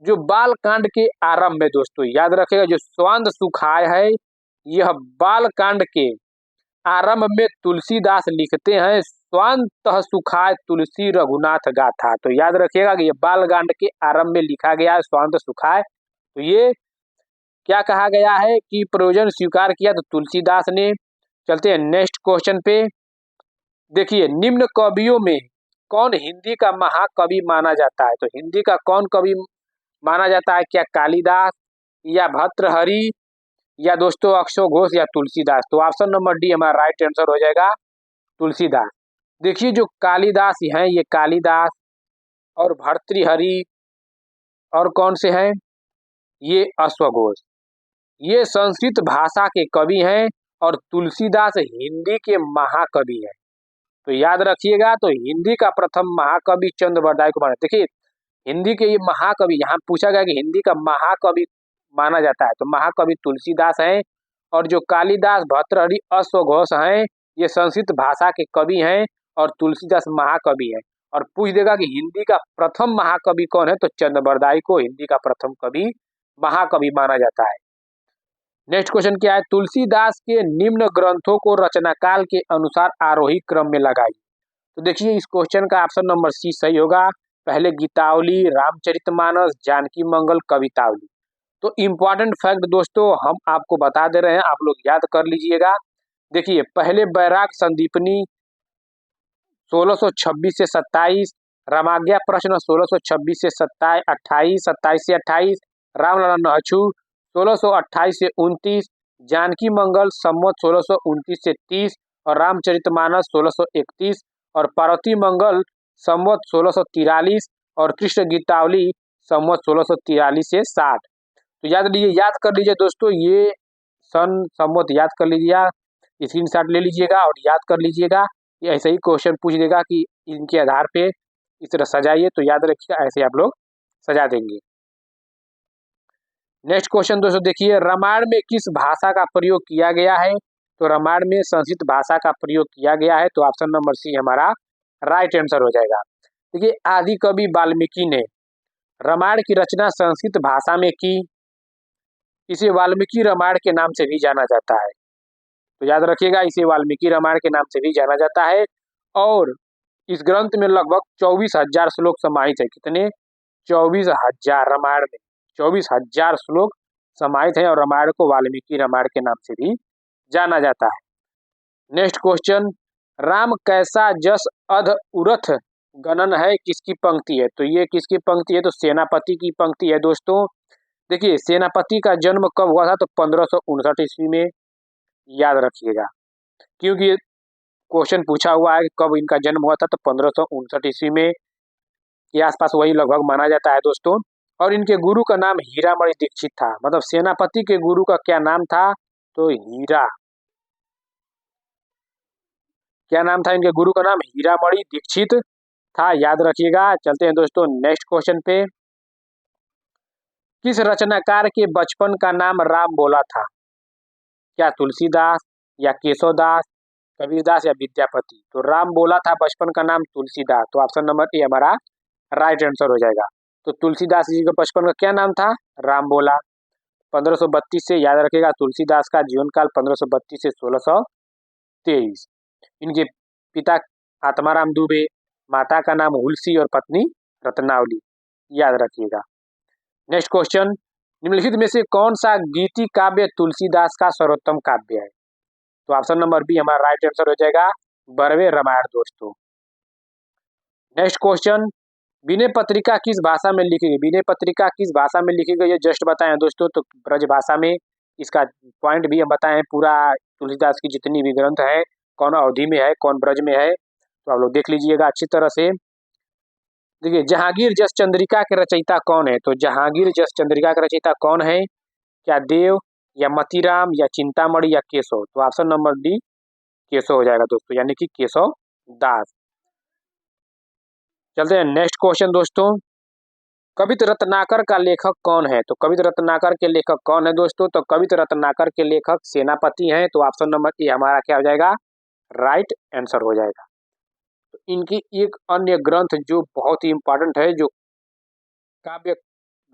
जो बाल कांड के आरंभ में दोस्तों याद रखेगा, जो स्वांत सुखाए है यह बाल कांड के आरंभ में तुलसीदास लिखते हैं, स्वांत सुखाए तुलसी रघुनाथ गाथा। तो याद रखिएगा कि ये बाल कांड के आरंभ में लिखा गया है स्वांत सुखाए। तो ये क्या कहा गया है कि प्रयोजन स्वीकार किया तो तुलसीदास ने। चलते हैं नेक्स्ट क्वेश्चन पे। देखिए, निम्न कवियों में कौन हिंदी का महाकवि माना जाता है? तो हिंदी का कौन कवि माना जाता है? क्या कालिदास या भर्तृहरि या दोस्तों अक्षय घोष या तुलसीदास? तो ऑप्शन नंबर डी हमारा राइट आंसर हो जाएगा तुलसीदास। देखिए, जो कालिदास हैं ये कालिदास और भर्तृहरि और कौन से हैं? ये अश्वघोष, ये संस्कृत भाषा के कवि हैं और तुलसीदास हिंदी के महाकवि हैं। तो याद रखिएगा, तो हिंदी का प्रथम महाकवि चंद बरदाई को माना। देखिए, हिंदी के ये महाकवि, यहाँ पूछा गया कि हिंदी का महाकवि माना जाता है, तो महाकवि तुलसीदास हैं। और जो कालिदास भर्तृहरि अश्वघोष हैं ये संस्कृत भाषा के कवि हैं और तुलसीदास महाकवि हैं। और पूछ देगा कि हिंदी का प्रथम महाकवि कौन है, तो चंद बरदाई को हिंदी का प्रथम कवि महाकवि माना जाता है। नेक्स्ट क्वेश्चन क्या है? तुलसीदास के निम्न ग्रंथों को रचनाकाल के अनुसार आरोही क्रम में लगाइए। तो देखिए, इस क्वेश्चन का ऑप्शन नंबर सी सही होगा। पहले गीतावली, रामचरितमानस, जानकी मंगल, कवितावली। तो इम्पोर्टेंट फैक्ट दोस्तों हम आपको बता दे रहे हैं, आप लोग याद कर लीजिएगा। देखिए, पहले बैराग संदीपनी 1626 से 27, रामाज्ञा प्रश्न 1626 से 27, 28, 27 से 28, रामलला नहछू 1628 से 29, जानकी मंगल संवत 1629 से 30 और रामचरितमानस 1631 और पार्वती मंगल संवत 1643 और कृष्ण गीतावली संवत 1643 से 60। तो याद कर लीजिए दोस्तों, ये सन संवत याद कर लीजिए, स्क्रीनशॉट ले लीजिएगा और याद कर लीजिएगा। ये ऐसे ही क्वेश्चन पूछ देगा कि इनके आधार पे इस तरह सजाइए, तो याद रखिएगा ऐसे आप लोग सजा देंगे। नेक्स्ट क्वेश्चन दोस्तों देखिए, रामायण में किस भाषा का प्रयोग किया गया है? तो रामायण में संस्कृत भाषा का प्रयोग किया गया है। तो ऑप्शन नंबर सी हमारा राइट आंसर हो जाएगा। देखिए, आदि कवि वाल्मीकि ने रामायण की रचना संस्कृत भाषा में की। इसे वाल्मीकि रामायण के नाम से भी जाना जाता है। तो याद रखिएगा, इसे वाल्मीकि रामायण के नाम से भी जाना जाता है। और इस ग्रंथ में लगभग 24,000 श्लोक समाहित है। कितने? 24,000। रामायण में 24,000 श्लोक समाहित है और रामायण को वाल्मीकि रामायण के नाम से भी जाना जाता है। नेक्स्ट क्वेश्चन, राम कैसा जस अध उरथ गणन है किसकी पंक्ति है? तो ये किसकी पंक्ति है? तो सेनापति की पंक्ति है दोस्तों। देखिए, सेनापति का जन्म कब हुआ था? तो 1559 ईस्वी में, याद रखिएगा, क्योंकि क्वेश्चन पूछा हुआ है कि कब इनका जन्म हुआ था, तो 1559 ईस्वी में के आसपास वही लगभग माना जाता है दोस्तों। और इनके गुरु का नाम हीरामणि दीक्षित था। मतलब सेनापति के गुरु का क्या नाम था? तो हीरा। क्या नाम था इनके गुरु का? नाम हीरामणि दीक्षित था, याद रखिएगा। चलते हैं दोस्तों नेक्स्ट क्वेश्चन पे। किस रचनाकार के बचपन का नाम राम बोला था? क्या तुलसीदास या केशवदास, कबीरदास या विद्यापति? तो राम बोला था बचपन का नाम तुलसीदास। तो ऑप्शन नंबर ए हमारा राइट आंसर हो जाएगा। तो तुलसीदास जी का बचपन का क्या नाम था? राम बोला। 1532 से, याद रखिएगा, तुलसीदास का जीवन काल 1532 से 1623। इनके पिता आत्माराम दुबे, माता का नाम हुलसी और पत्नी रत्नावली, याद रखिएगा। नेक्स्ट क्वेश्चन, निम्नलिखित में से कौन सा गीति काव्य तुलसीदास का सर्वोत्तम काव्य है? तो ऑप्शन नंबर बी हमारा राइट आंसर हो जाएगा बरवे रामायण दोस्तों। नेक्स्ट क्वेश्चन, विनय पत्रिका किस भाषा में लिखी गई? विनय पत्रिका किस भाषा में लिखी गई है जस्ट बताएं दोस्तों। तो ब्रज भाषा में, इसका पॉइंट भी हम बताएं। पूरा तुलसीदास की जितनी भी ग्रंथ है कौन अवधि में है कौन ब्रज में है, तो आप लोग देख लीजिएगा अच्छी तरह से। देखिए, जहांगीर जस चंद्रिका के रचयिता कौन है? तो जहांगीर जस चंद्रिका के रचयिता कौन है? क्या देव या मतीराम या चिंतामणि या केशव? तो ऑप्शन नंबर डी केशव हो जाएगा दोस्तों, यानी कि केशव दास। चलते हैं नेक्स्ट क्वेश्चन दोस्तों, कवित रत्नाकर का लेखक कौन है? तो कवित रत्नाकर के लेखक कौन है दोस्तों? तो कवित रत्नाकर के लेखक सेनापति हैं। तो ऑप्शन नंबर ए हमारा क्या हो जाएगा? राइट आंसर हो जाएगा। तो इनकी एक अन्य ग्रंथ जो बहुत ही इंपॉर्टेंट है, जो काव्य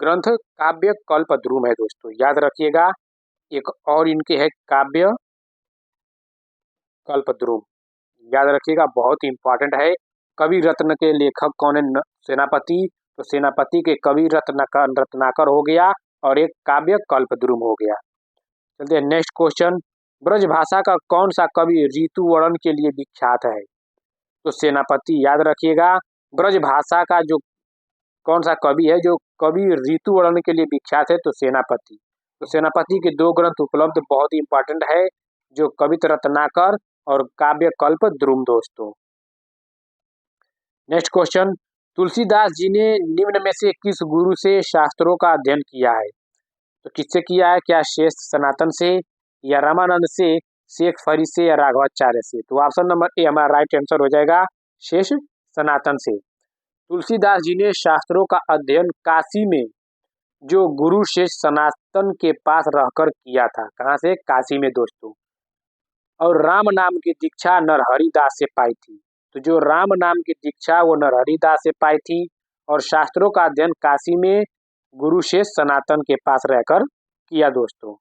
ग्रंथ काव्य कल्पद्रुम है दोस्तों, याद रखिएगा। एक और इनके है काव्य कल्पद्रुम, याद रखिएगा, बहुत ही इंपॉर्टेंट है। कवि रत्न के लेखक कौन है? सेनापति। तो सेनापति के कवि रत्नाकर हो गया और एक काव्य कल्पद्रुम हो गया। चलते हैं नेक्स्ट क्वेश्चन, ब्रज भाषा का कौन सा कवि ऋतु वर्णन के लिए विख्यात है? तो सेनापति, याद रखिएगा। ब्रज भाषा का जो कौन सा कवि है जो कवि ऋतु वर्णन के लिए विख्यात है? तो सेनापति। तो सेनापति के दो ग्रंथ उपलब्ध, बहुत ही इंपॉर्टेंट है, जो कवित रत्नाकर और काव्य कल्प द्रुम दोस्तों। नेक्स्ट क्वेश्चन, तुलसीदास जी ने निम्न में से किस गुरु से शास्त्रों का अध्ययन किया है? तो किससे किया है? क्या शेष सनातन से या रामानंद से, शेख फरीद से या राघवाचार्य से? तो ऑप्शन नंबर ए हमारा राइट आंसर हो जाएगा शेष सनातन से। तुलसीदास जी ने शास्त्रों का अध्ययन काशी में जो गुरु शेष सनातन के पास रहकर किया था। कहाँ से? काशी में दोस्तों। और राम नाम की दीक्षा नरहरि दास से पाई थी। तो जो राम नाम की दीक्षा वो नरहरि दास से पाई थी और शास्त्रों का अध्ययन काशी में गुरु शेष सनातन के पास रहकर किया दोस्तों।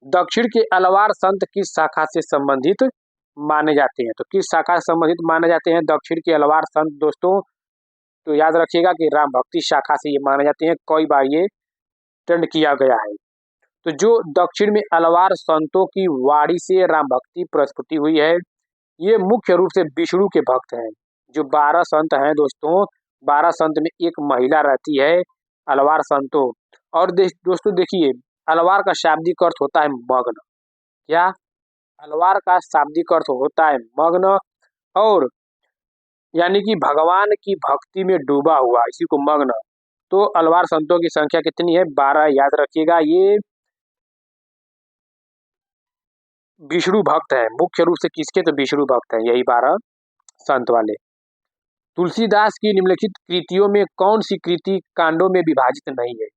दक्षिण के अलवार संत किस शाखा से संबंधित माने जाते हैं? तो किस शाखा से संबंधित माने जाते हैं दक्षिण के अलवार संत दोस्तों? तो याद रखिएगा कि राम भक्ति शाखा से ये माने जाते हैं। कई बार ये ट्रेंड किया गया है। तो जो दक्षिण में अलवार संतों की वाणी से राम भक्ति प्रस्फुटी हुई है, ये मुख्य रूप से विष्णु के भक्त हैं। जो 12 संत हैं दोस्तों, 12 संत में एक महिला रहती है अलवार संतों। और दोस्तों देखिए, अलवार का शाब्दिक अर्थ होता है मग्न। क्या? अलवार का शाब्दिक अर्थ होता है मग्न, और यानी कि भगवान की भक्ति में डूबा हुआ, इसी को मग्न। तो अलवार संतों की संख्या कितनी है? 12, याद रखिएगा। ये विष्णु भक्त है, मुख्य रूप से किसके? तो विष्णु भक्त है यही 12 संत वाले। तुलसीदास की निम्नलिखित कृतियों में कौन सी कृति कांडों में विभाजित नहीं है?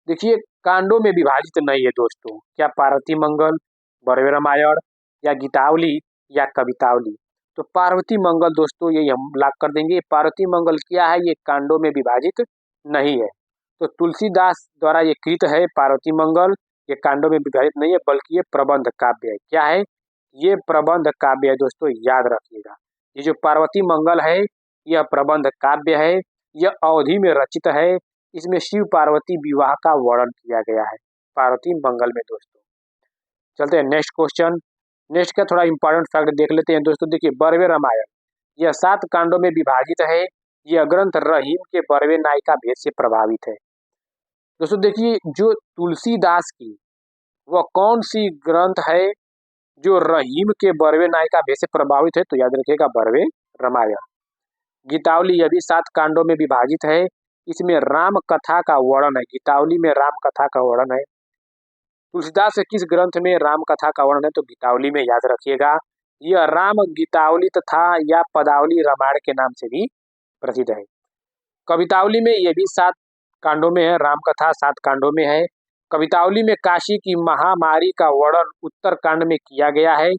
देखिए, कांडों में विभाजित नहीं है दोस्तों। क्या पार्वती मंगल, बरवे रामायण या गीतावली या कवितावली? तो पार्वती मंगल दोस्तों, यही हम लॉक कर देंगे। पार्वती मंगल क्या है? ये कांडों में विभाजित नहीं है। तो तुलसीदास द्वारा ये कृत है पार्वती मंगल, ये कांडों में विभाजित नहीं है, बल्कि ये प्रबंध काव्य है। क्या है? ये प्रबंध काव्य है दोस्तों, याद रखिएगा। ये जो पार्वती मंगल है यह प्रबंध काव्य है, यह अवधि में रचित है। इसमें शिव पार्वती विवाह का वर्णन किया गया है पार्वती मंगल में दोस्तों। चलते हैं नेक्स्ट क्वेश्चन। नेक्स्ट का थोड़ा इंपॉर्टेंट फैक्ट देख लेते हैं दोस्तों। देखिए, बरवे रामायण यह 7 कांडों में विभाजित है। यह ग्रंथ रहीम के बरवे नायिका भेद से प्रभावित है दोस्तों। देखिए, जो तुलसीदास की वह कौन सी ग्रंथ है जो रहीम के बरवे नायिका भेद से प्रभावित है? तो याद रखिएगा बरवे रामायण। गीतावली यह भी 7 कांडों में विभाजित है। इसमें राम कथा का वर्णन है, गीतावली में राम कथा का वर्णन है। तुलसीदास के किस ग्रंथ में राम कथा का वर्णन है? तो गीतावली में, याद रखिएगा। यह राम गीतावली तथा या पदावली रामायण के नाम से भी प्रसिद्ध है। कवितावली में यह भी 7 कांडों में है, राम कथा 7 कांडों में है। कवितावली में काशी की महामारी का वर्णन उत्तर कांड में किया गया है।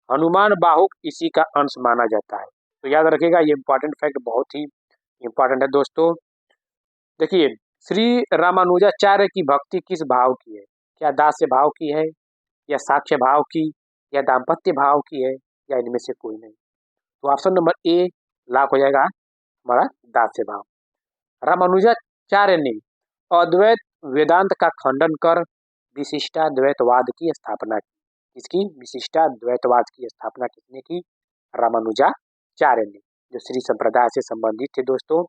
हनुमान बाहुक इसी का अंश माना जाता है। तो याद रखिएगा, ये इंपॉर्टेंट फैक्ट बहुत ही इंपॉर्टेंट है दोस्तों। देखिए, श्री रामानुजाचार्य की भक्ति किस भाव की है? क्या दास्य भाव की है या साक्ष्य भाव की या दाम्पत्य भाव की है या इनमें से कोई नहीं? तो ऑप्शन नंबर ए लॉक हो जाएगा हमारा दास्य भाव। रामानुजाचार्य ने अद्वैत वेदांत का खंडन कर विशिष्टाद्वैतवाद की स्थापना की। किसकी? विशिष्टाद्वैतवाद की स्थापना किसने की? रामानुजाचार्य ने, जो श्री संप्रदाय से संबंधित थे दोस्तों।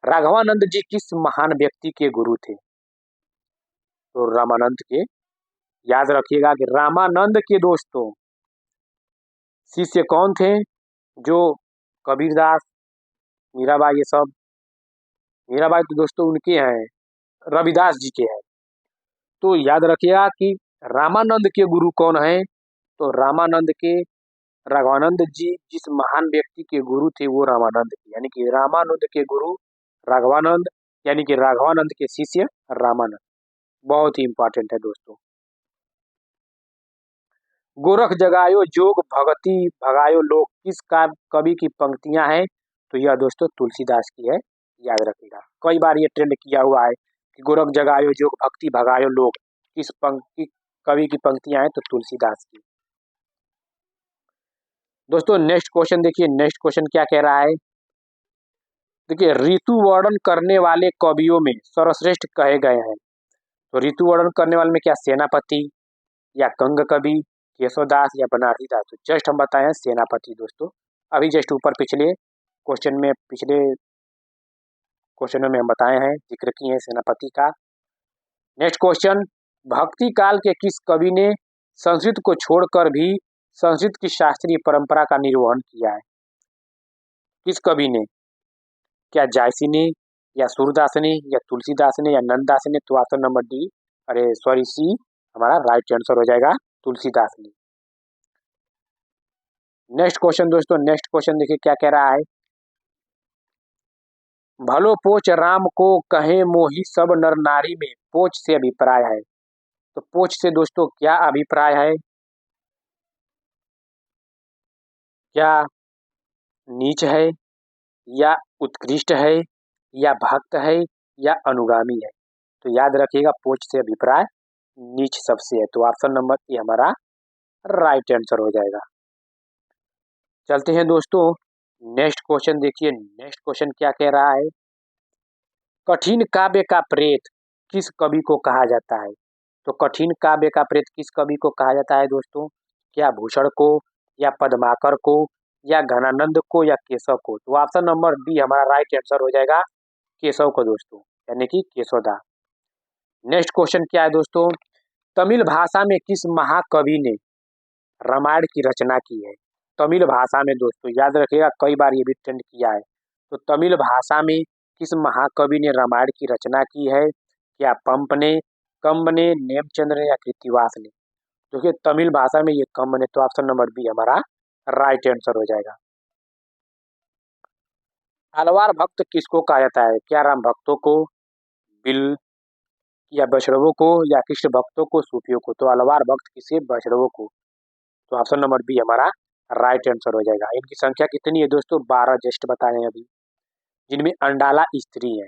राघवानंद जी किस महान व्यक्ति के गुरु थे? तो रामानंद के, याद रखिएगा कि रामानंद के दोस्तों शिष्य कौन थे? जो कबीरदास, मीराबाई, ये सब। मीराबाई तो दोस्तों उनके हैं, रविदास जी के हैं। तो याद रखिएगा कि रामानंद के गुरु कौन है? तो रामानंद के, राघवानंद जी जिस महान व्यक्ति के गुरु थे वो रामानंद के, यानी कि रामानंद के गुरु राघवानंद, यानी कि राघवानंद के शिष्य रामानंद। बहुत ही इंपॉर्टेंट है दोस्तों। गोरख जगायो जोग भगति भगायो लोग किस कवि की पंक्तियां हैं? तो यह दोस्तों तुलसीदास की है, याद रखिएगा। कई बार ये ट्रेंड किया हुआ है कि गोरख जगायो जोग भक्ति भगायो लोग, किस पंक्ति कवि की पंक्तियां हैं? तो तुलसीदास की। दोस्तों नेक्स्ट क्वेश्चन देखिए, नेक्स्ट क्वेश्चन क्या कह रहा है? देखिए, ऋतु वर्णन करने वाले कवियों में सर्वश्रेष्ठ कहे गए हैं। तो ऋतु वर्णन करने वाले में क्या सेनापति या कंग कवि, केशवदास या बनारसी दास? तो जस्ट हम बताए हैं सेनापति दोस्तों। अभी जस्ट ऊपर पिछले क्वेश्चन में हम बताए हैं, जिक्र किए हैं सेनापति का। नेक्स्ट क्वेश्चन, भक्ति काल के किस कवि ने संस्कृत को छोड़कर भी संस्कृत की शास्त्रीय परंपरा का निर्वहन किया है? किस कवि ने? क्या जायसी ने या सूरदास ने या तुलसीदास ने या नंददास ने? तो ऑप्शन नंबर डी, अरे सॉरी सी हमारा राइट आंसर हो जाएगा, तुलसीदास ने। नेक्स्ट क्वेश्चन दोस्तों, नेक्स्ट क्वेश्चन देखिए क्या कह रहा है? भलो पोच राम को कहे मोही सब नर नारी में पोच से अभिप्राय है। तो पोच से दोस्तों क्या अभिप्राय है? क्या नीच है या उत्कृष्ट है या भक्त है या अनुगामी है? तो याद रखिएगा पोच से अभिप्राय नीच सबसे है। तो ऑप्शन नंबर ए हमारा राइट आंसर हो जाएगा। चलते हैं दोस्तों नेक्स्ट क्वेश्चन देखिए, नेक्स्ट क्वेश्चन क्या कह रहा है? कठिन काव्य का प्रेत किस कवि को कहा जाता है? तो कठिन काव्य का प्रेत किस कवि को कहा जाता है दोस्तों? क्या भूषण को या पद्माकर को या घनानंद को या केशव को? तो ऑप्शन नंबर डी हमारा राइट आंसर हो जाएगा, केशव को दोस्तों, यानी कि केशवदास। नेक्स्ट क्वेश्चन क्या है दोस्तों? तमिल भाषा में किस महाकवि ने रामायण की रचना की है? तमिल भाषा में दोस्तों याद रखिएगा, कई बार ये भी ट्रेंड किया है। तो तमिल भाषा में किस महाकवि ने रामायण की रचना की है? क्या पंप ने, कंब ने, नेमचंद्र ने या कृत्तिवास ने? देखिए तमिल भाषा में ये कंब ने, तो ऑप्शन नंबर बी हमारा राइट आंसर हो जाएगा। आलवार भक्त किसको कहा जाता है? क्या राम भक्तों को, बिल या वैष्णवों को या कृष्ण भक्तों को, सूफियों को? तो आलवार भक्त किसे? वैष्णवों को। तो ऑप्शन नंबर बी हमारा राइट आंसर हो जाएगा। इनकी संख्या कितनी है दोस्तों? 12 जस्ट बताए हैं अभी, जिनमें अंडाला स्त्री है।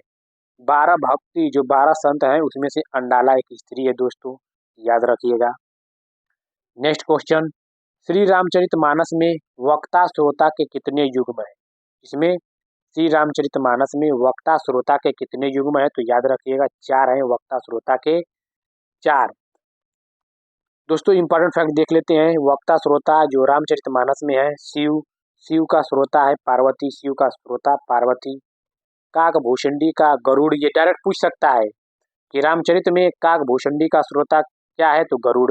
12 भक्ति जो 12 संत हैं उसमें से अंडाला एक स्त्री है दोस्तों, याद रखिएगा। नेक्स्ट क्वेश्चन, श्री रामचरितमानस में वक्ता श्रोता के कितने युग्म है? इसमें श्री रामचरितमानस में वक्ता श्रोता के कितने युग्म है? तो याद रखिएगा 4 है वक्ता श्रोता के, 4। दोस्तों इंपॉर्टेंट फैक्ट देख लेते हैं। वक्ता श्रोता जो रामचरितमानस में है, शिव का श्रोता है पार्वती, शिव का श्रोता पार्वती। काक भूषणी का गरुड़, ये डायरेक्ट पूछ सकता है कि रामचरित में काक भूषणी का श्रोता क्या है? तो गरुड़।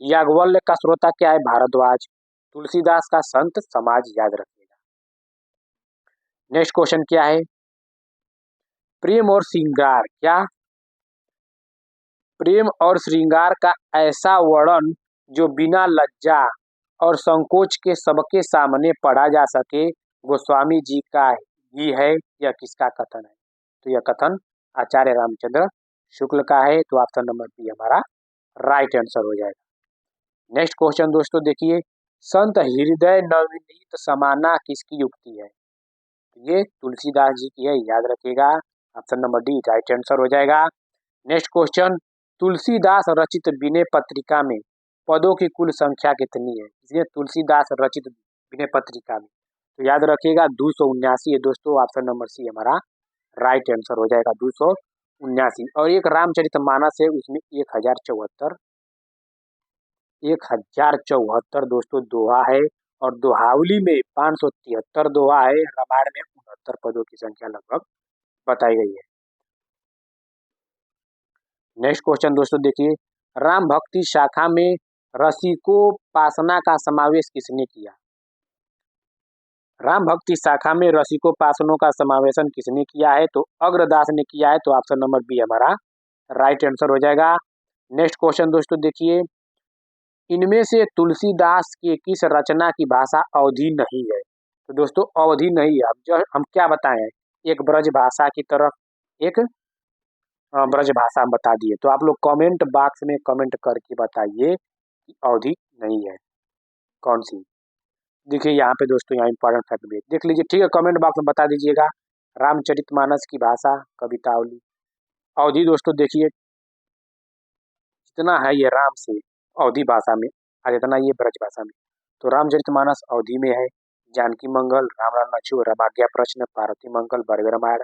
याज्ञवल्क्य का श्रोता क्या है? भारद्वाज। तुलसीदास का संत समाज, याद रखिएगा। नेक्स्ट क्वेश्चन क्या है? प्रेम और श्रृंगार, क्या प्रेम और श्रृंगार का ऐसा वर्णन जो बिना लज्जा और संकोच के सबके सामने पढ़ा जा सके गोस्वामी जी का ही है या किसका कथन है? तो यह कथन आचार्य रामचंद्र शुक्ल का है। तो ऑप्शन नंबर बी हमारा राइट आंसर हो जाएगा। नेक्स्ट क्वेश्चन दोस्तों देखिए, संत हृदय नवनीत समाना किसकी युक्ति है? ये तुलसीदास जी की है, याद रखिएगा। Option number D right answer हो जाएगा। नेक्स्ट क्वेश्चन, तुलसीदास रचित विनय पत्रिका में पदों की कुल संख्या कितनी है? इसलिए तुलसीदास रचित विनय पत्रिका में, तो याद रखिएगा 279 है दोस्तों। ऑप्शन नंबर सी हमारा राइट आंसर हो जाएगा, 279। 79 और एक रामचरितमानस है उसमें 1074 दोस्तों दोहा है और दोहावली में 573 दोहा है। रामायण में 69 पदों की संख्या लगभग बताई गई है। नेक्स्ट क्वेश्चन दोस्तों देखिए, राम भक्ति शाखा में रसिकोपासना का समावेश किसने किया? राम भक्ति शाखा में रसिकोपासनों का समावेशन किसने किया है? तो अग्रदास ने किया है। तो ऑप्शन नंबर बी हमारा राइट आंसर हो जाएगा। नेक्स्ट क्वेश्चन दोस्तों देखिए, इनमें से तुलसीदास के किस रचना की भाषा अवधी नहीं है? तो दोस्तों अवधी नहीं है। अब जो हम क्या बताएं, एक ब्रज भाषा की तरफ एक ब्रज भाषा हम बता दिए। तो आप लोग कमेंट बॉक्स में कमेंट करके बताइए कि अवधि नहीं है कौन सी। देखिए यहाँ पे दोस्तों, यहाँ इंपॉर्टेंट फैक्ट भी देख लीजिए, ठीक है, कमेंट बॉक्स में बता दीजिएगा। रामचरितमानस की भाषा कवितावली। अवधि दोस्तों देखिए जितना है ये राम से अवधि भाषा में और इतना ये ब्रज भाषा में। तो रामचरितमानस अवधि में है। जानकी मंगल, राम राम लक्ष्मण, रामाज्ञा प्रश्न, पार्वती मंगल, बड़वे रामायण,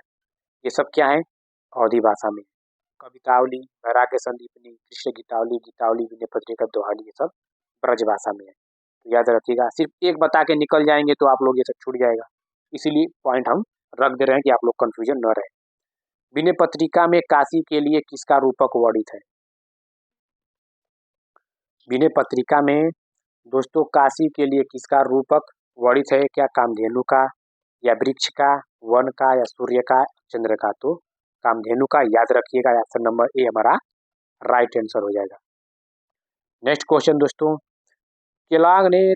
ये सब क्या है? अवधि भाषा में। कवितावली, वैराग्य संदीपनी, कृष्ण गीतावली, गीतावली, विनय पत्रिका, दोहानी, ये सब ब्रज भाषा में है। तो याद रखिएगा, सिर्फ एक बता के निकल जाएंगे तो आप लोग ये सब छूट जाएगा, इसीलिए पॉइंट हम रख दे रहे हैं कि आप लोग कंफ्यूजन न रहे। विनय पत्रिका में काशी के लिए किसका रूपक वर्णित है? विनय पत्रिका में दोस्तों काशी के लिए किसका रूपक वर्णित है? क्या कामधेनु का, या वृक्ष का, वन का, या सूर्य का, चंद्र का? तो कामधेनु का याद रखिएगा। ऑप्शन नंबर ए हमारा राइट आंसर हो जाएगा। नेक्स्ट क्वेश्चन दोस्तों, केलांग ने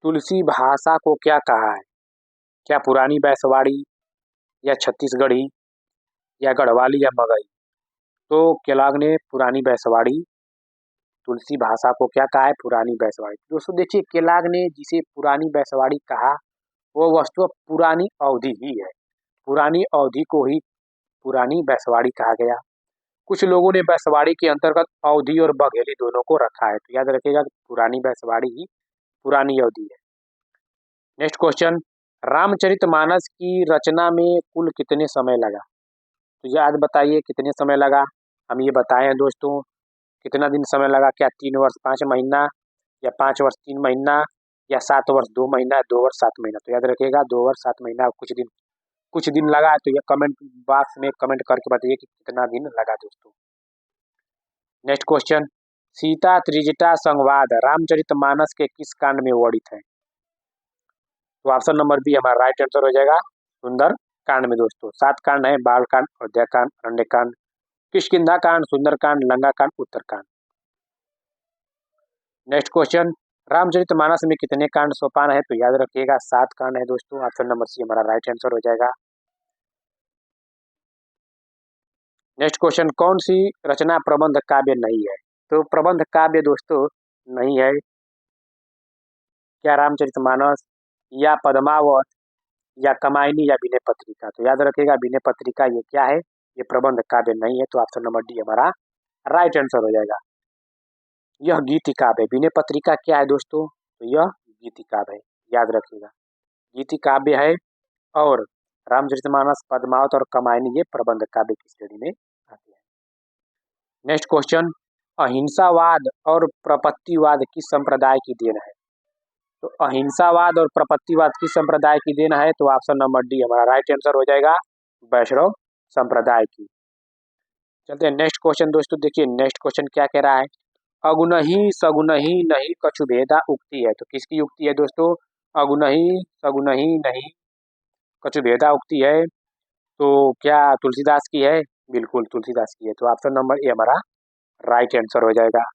तुलसी भाषा को क्या कहा है? क्या पुरानी बैसवाड़ी, या छत्तीसगढ़ी, या गढ़वाली, या मगही? तो केलांग ने पुरानी बैसवाड़ी तुलसी भाषा को क्या कहा है? पुरानी बैसवाड़ी। दोस्तों देखिए, केलांग ने जिसे पुरानी बैसवाड़ी कहा वो वस्तु पुरानी अवधि ही है। पुरानी अवधि को ही पुरानी बैसवाड़ी कहा गया। कुछ लोगों ने बैसवाड़ी के अंतर्गत अवधि और बघेली दोनों को रखा है। तो याद रखिएगा पुरानी बैसवाड़ी ही पुरानी अवधि है। नेक्स्ट क्वेश्चन, रामचरितमानस की रचना में कुल कितने समय लगा? तो याद बताइए कितने समय लगा। हम ये बताए हैं दोस्तों, कितना दिन समय लगा? क्या 3 वर्ष 5 महीना, या 5 वर्ष 3 महीना, या 7 वर्ष 2 महीना, 2 वर्ष 7 महीना? तो याद रखिएगा 2 वर्ष 7 महीना कुछ दिन लगा। तो ये कमेंट बॉक्स में कमेंट करके बताइए कि कितना दिन लगा दोस्तों। नेक्स्ट क्वेश्चन, सीता त्रिजटा संवाद रामचरितमानस के किस कांड में वर्णित है? तो ऑप्शन नंबर बी हमारा राइट आंसर हो जाएगा, सुंदर कांड में दोस्तों। 7 कांड है, बाल कांड, अयोध्या कांड, अरण्य कांड, किष्किंधा कांड, सुंदर कांड, लंका कांड, उत्तर कांड। नेक्स्ट क्वेश्चन, रामचरितमानस में कितने कांड सोपान है? तो याद रखिएगा 7 कांड है दोस्तों। ऑप्शन नंबर सी हमारा राइट आंसर हो जाएगा। नेक्स्ट क्वेश्चन, कौन सी रचना प्रबंध काव्य नहीं है? तो प्रबंध काव्य दोस्तों नहीं है। क्या रामचरितमानस, या पद्मावत, या कमायनी, या विनय पत्रिका? तो याद रखिएगा विनय पत्रिका ये क्या है? ये प्रबंध काव्य नहीं है। तो ऑप्शन नंबर डी हमारा राइट आंसर हो जाएगा। यह गीति काव्य है। विनय पत्रिका क्या है दोस्तों? तो यह गीति काव्य है, याद रखिएगा गीति काव्य है। और रामचरितमानस, पद्मावत और कमायनी ये प्रबंध काव्य की श्रेणी में आती है। नेक्स्ट क्वेश्चन, अहिंसावाद और प्रपत्तिवाद किस संप्रदाय की देन है? तो अहिंसावाद और प्रपत्तिवाद किस संप्रदाय की देन है? तो ऑप्शन नंबर डी हमारा राइट आंसर हो जाएगा, वैष्णव संप्रदाय की। चलते हैं नेक्स्ट क्वेश्चन दोस्तों। देखिए नेक्स्ट क्वेश्चन क्या कह रहा है, अगुनहि सगुनहि नहीं कछु भेदा उक्ति है। तो किसकी उक्ति है दोस्तों? अगुनहि सगुनहि नहीं कछु भेदा उक्ति है। तो क्या तुलसीदास की है? बिल्कुल तुलसीदास की है। तो ऑप्शन नंबर ए हमारा राइट आंसर हो जाएगा।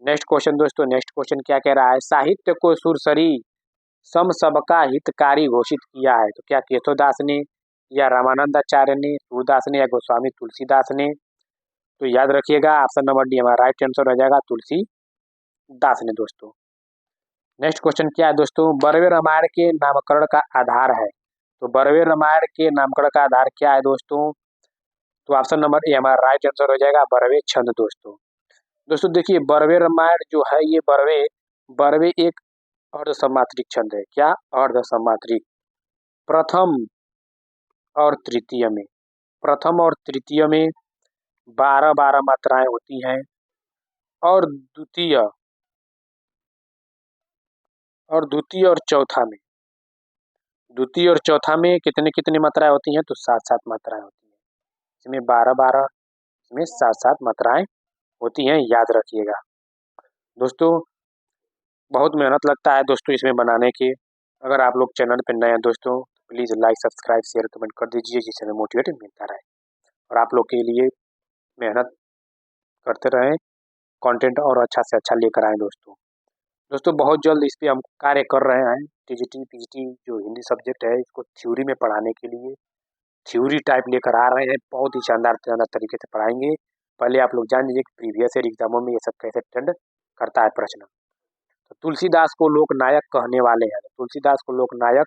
नेक्स्ट क्वेश्चन दोस्तों, नेक्स्ट क्वेश्चन क्या कह रहा है, साहित्य को सुरसरी सम सबका हितकारी घोषित किया है। तो क्या केशवदास ने, या रामानंदाचार्य ने, सूरदास ने, या गोस्वामी तुलसीदास ने? तो याद रखिएगा ऑप्शन नंबर डी हमारा राइट आंसर हो जाएगा, तुलसीदास ने दोस्तों। नेक्स्ट क्वेश्चन क्या है दोस्तों, बड़वे रामायण के नामकरण का आधार है। तो बड़वे रामायण के नामकरण का आधार क्या है दोस्तों? तो ऑप्शन नंबर ए हमारा राइट आंसर हो जाएगा, बड़वे छंद दोस्तों। दोस्तों देखिए बड़वे रामायण जो है ये बड़वे बड़वे एक अर्ध समात्रिक छंद है। क्या? अर्ध समात्रिक। प्रथम और तृतीय में 12-12 मात्राएं होती हैं और द्वितीय और चौथा में कितने कितनी मात्राएं होती हैं? तो 7-7 मात्राएं होती हैं। इसमें 12-12, इसमें 7-7 मात्राएं होती हैं, याद रखिएगा दोस्तों। बहुत मेहनत लगता है दोस्तों इसमें बनाने की। अगर आप लोग चैनल पर नए हैं दोस्तों, please like, subscribe, share, comment कर दीजिए, जिससे हमें मोटिवेट मिलता रहे और आप लोग के लिए मेहनत करते रहें, कंटेंट और अच्छा से अच्छा लेकर आएँ दोस्तों बहुत जल्द इस पे हम कार्य कर रहे हैं। टीजीटी, पीजीटी जो हिंदी सब्जेक्ट है, इसको थ्योरी में पढ़ाने के लिए थ्योरी टाइप लेकर आ रहे हैं। बहुत ही शानदार तरीके से पढ़ाएंगे। पहले आप लोग जान लीजिए कि प्रीवियस ईयर एग्जामों में ये सब कैसे ट्रेंड करता है प्रश्न। तो तुलसीदास को लोक नायक कहने वाले हैं, तुलसीदास को लोक नायक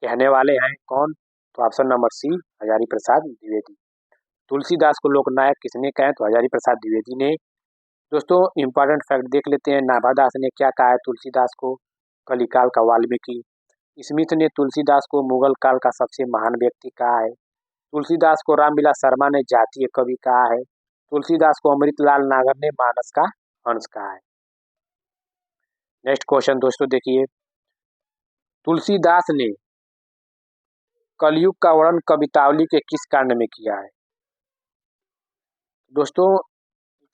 कहने वाले हैं कौन? तो option number C, Hazari Prasad Dwivedi. Tulsidas को लोक नायक किसने कहा? तो हजारी प्रसाद द्विवेदी ने। दोस्तों इंपॉर्टेंट फैक्ट देख लेते हैं। नाभादास ने क्या कहा है तुलसीदास को? कलिकाल का वाल्मीकि। स्मिथ ने तुलसीदास को मुगल काल का सबसे महान व्यक्ति कहा है। तुलसीदास को रामविलास शर्मा ने जातीय कवि कहा है। तुलसीदास को अमृतलाल नागर ने मानस का हंस कहा है। नेक्स्ट क्वेश्चन दोस्तों देखिए, तुलसीदास ने कलयुग का वर्णन कवितावली के किस कांड में किया है? दोस्तों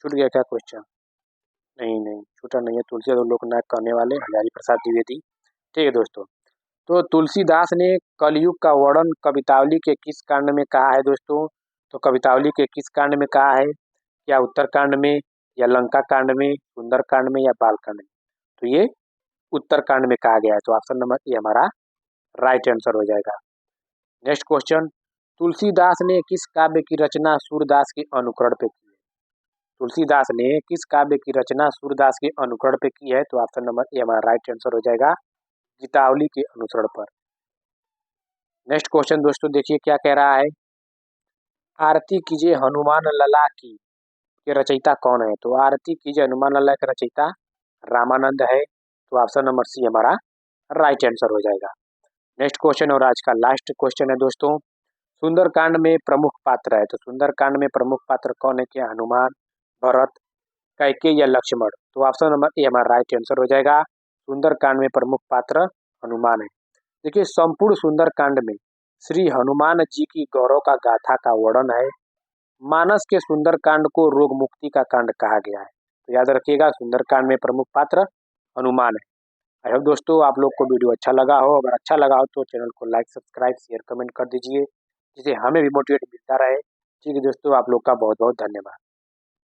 छूट गया क्या क्वेश्चन? नहीं छूटा नहीं है। तुलसीदास लोकनायक कहने वाले हजारी प्रसाद द्विवेदी। ठीक है दोस्तों, तो तुलसीदास ने कलयुग का वर्णन कवितावली के किस कांड में कहा है दोस्तों? तो कवितावली के किस कांड में कहा है? क्या उत्तरकांड में, या लंका कांड में, सुंदरकांड में, या बालकांड में? तो ये उत्तरकांड में कहा गया है। तो ऑप्शन नंबर ए हमारा राइट आंसर हो जाएगा। नेक्स्ट क्वेश्चन, तुलसीदास ने किस काव्य की रचना सूरदास के अनुकरण पे की है? तुलसीदास ने किस काव्य की रचना सूरदास के अनुकरण पे की है? तो ऑप्शन नंबर ए हमारा राइट आंसर हो जाएगा, गीतावली के अनुसरण पर। नेक्स्ट क्वेश्चन दोस्तों देखिए क्या कह रहा है, आरती कीजिए हनुमान लला की के रचयिता कौन है? तो आरती कीजिए हनुमान लला के रचयिता रामानंद है। तो ऑप्शन नंबर सी हमारा राइट आंसर हो जाएगा। नेक्स्ट क्वेश्चन और आज का लास्ट क्वेश्चन है दोस्तों, सुंदरकांड में प्रमुख पात्र है। तो सुंदरकांड में प्रमुख पात्र कौन है? क्या हनुमान, भरत, कैकेयी या लक्ष्मण? तो ऑप्शन नंबर ए हमारा राइट आंसर हो जाएगा। सुंदरकांड में प्रमुख पात्र हनुमान है। देखिए संपूर्ण सुंदरकांड में श्री हनुमान जी की गौरव का गाथा का वर्णन है। मानस के सुंदरकांड को रोग मुक्ति का कांड कहा गया है। तो याद रखिएगा सुंदरकांड में प्रमुख पात्र हनुमान है। आई होप दोस्तों आप लोग को वीडियो अच्छा लगा हो। अगर अच्छा लगा हो तो चैनल को लाइक, सब्सक्राइब, शेयर, कमेंट कर दीजिए, जिससे हमें भी मोटिवेट मिलता रहे। ठीक है दोस्तों, आप लोग का बहुत बहुत धन्यवाद।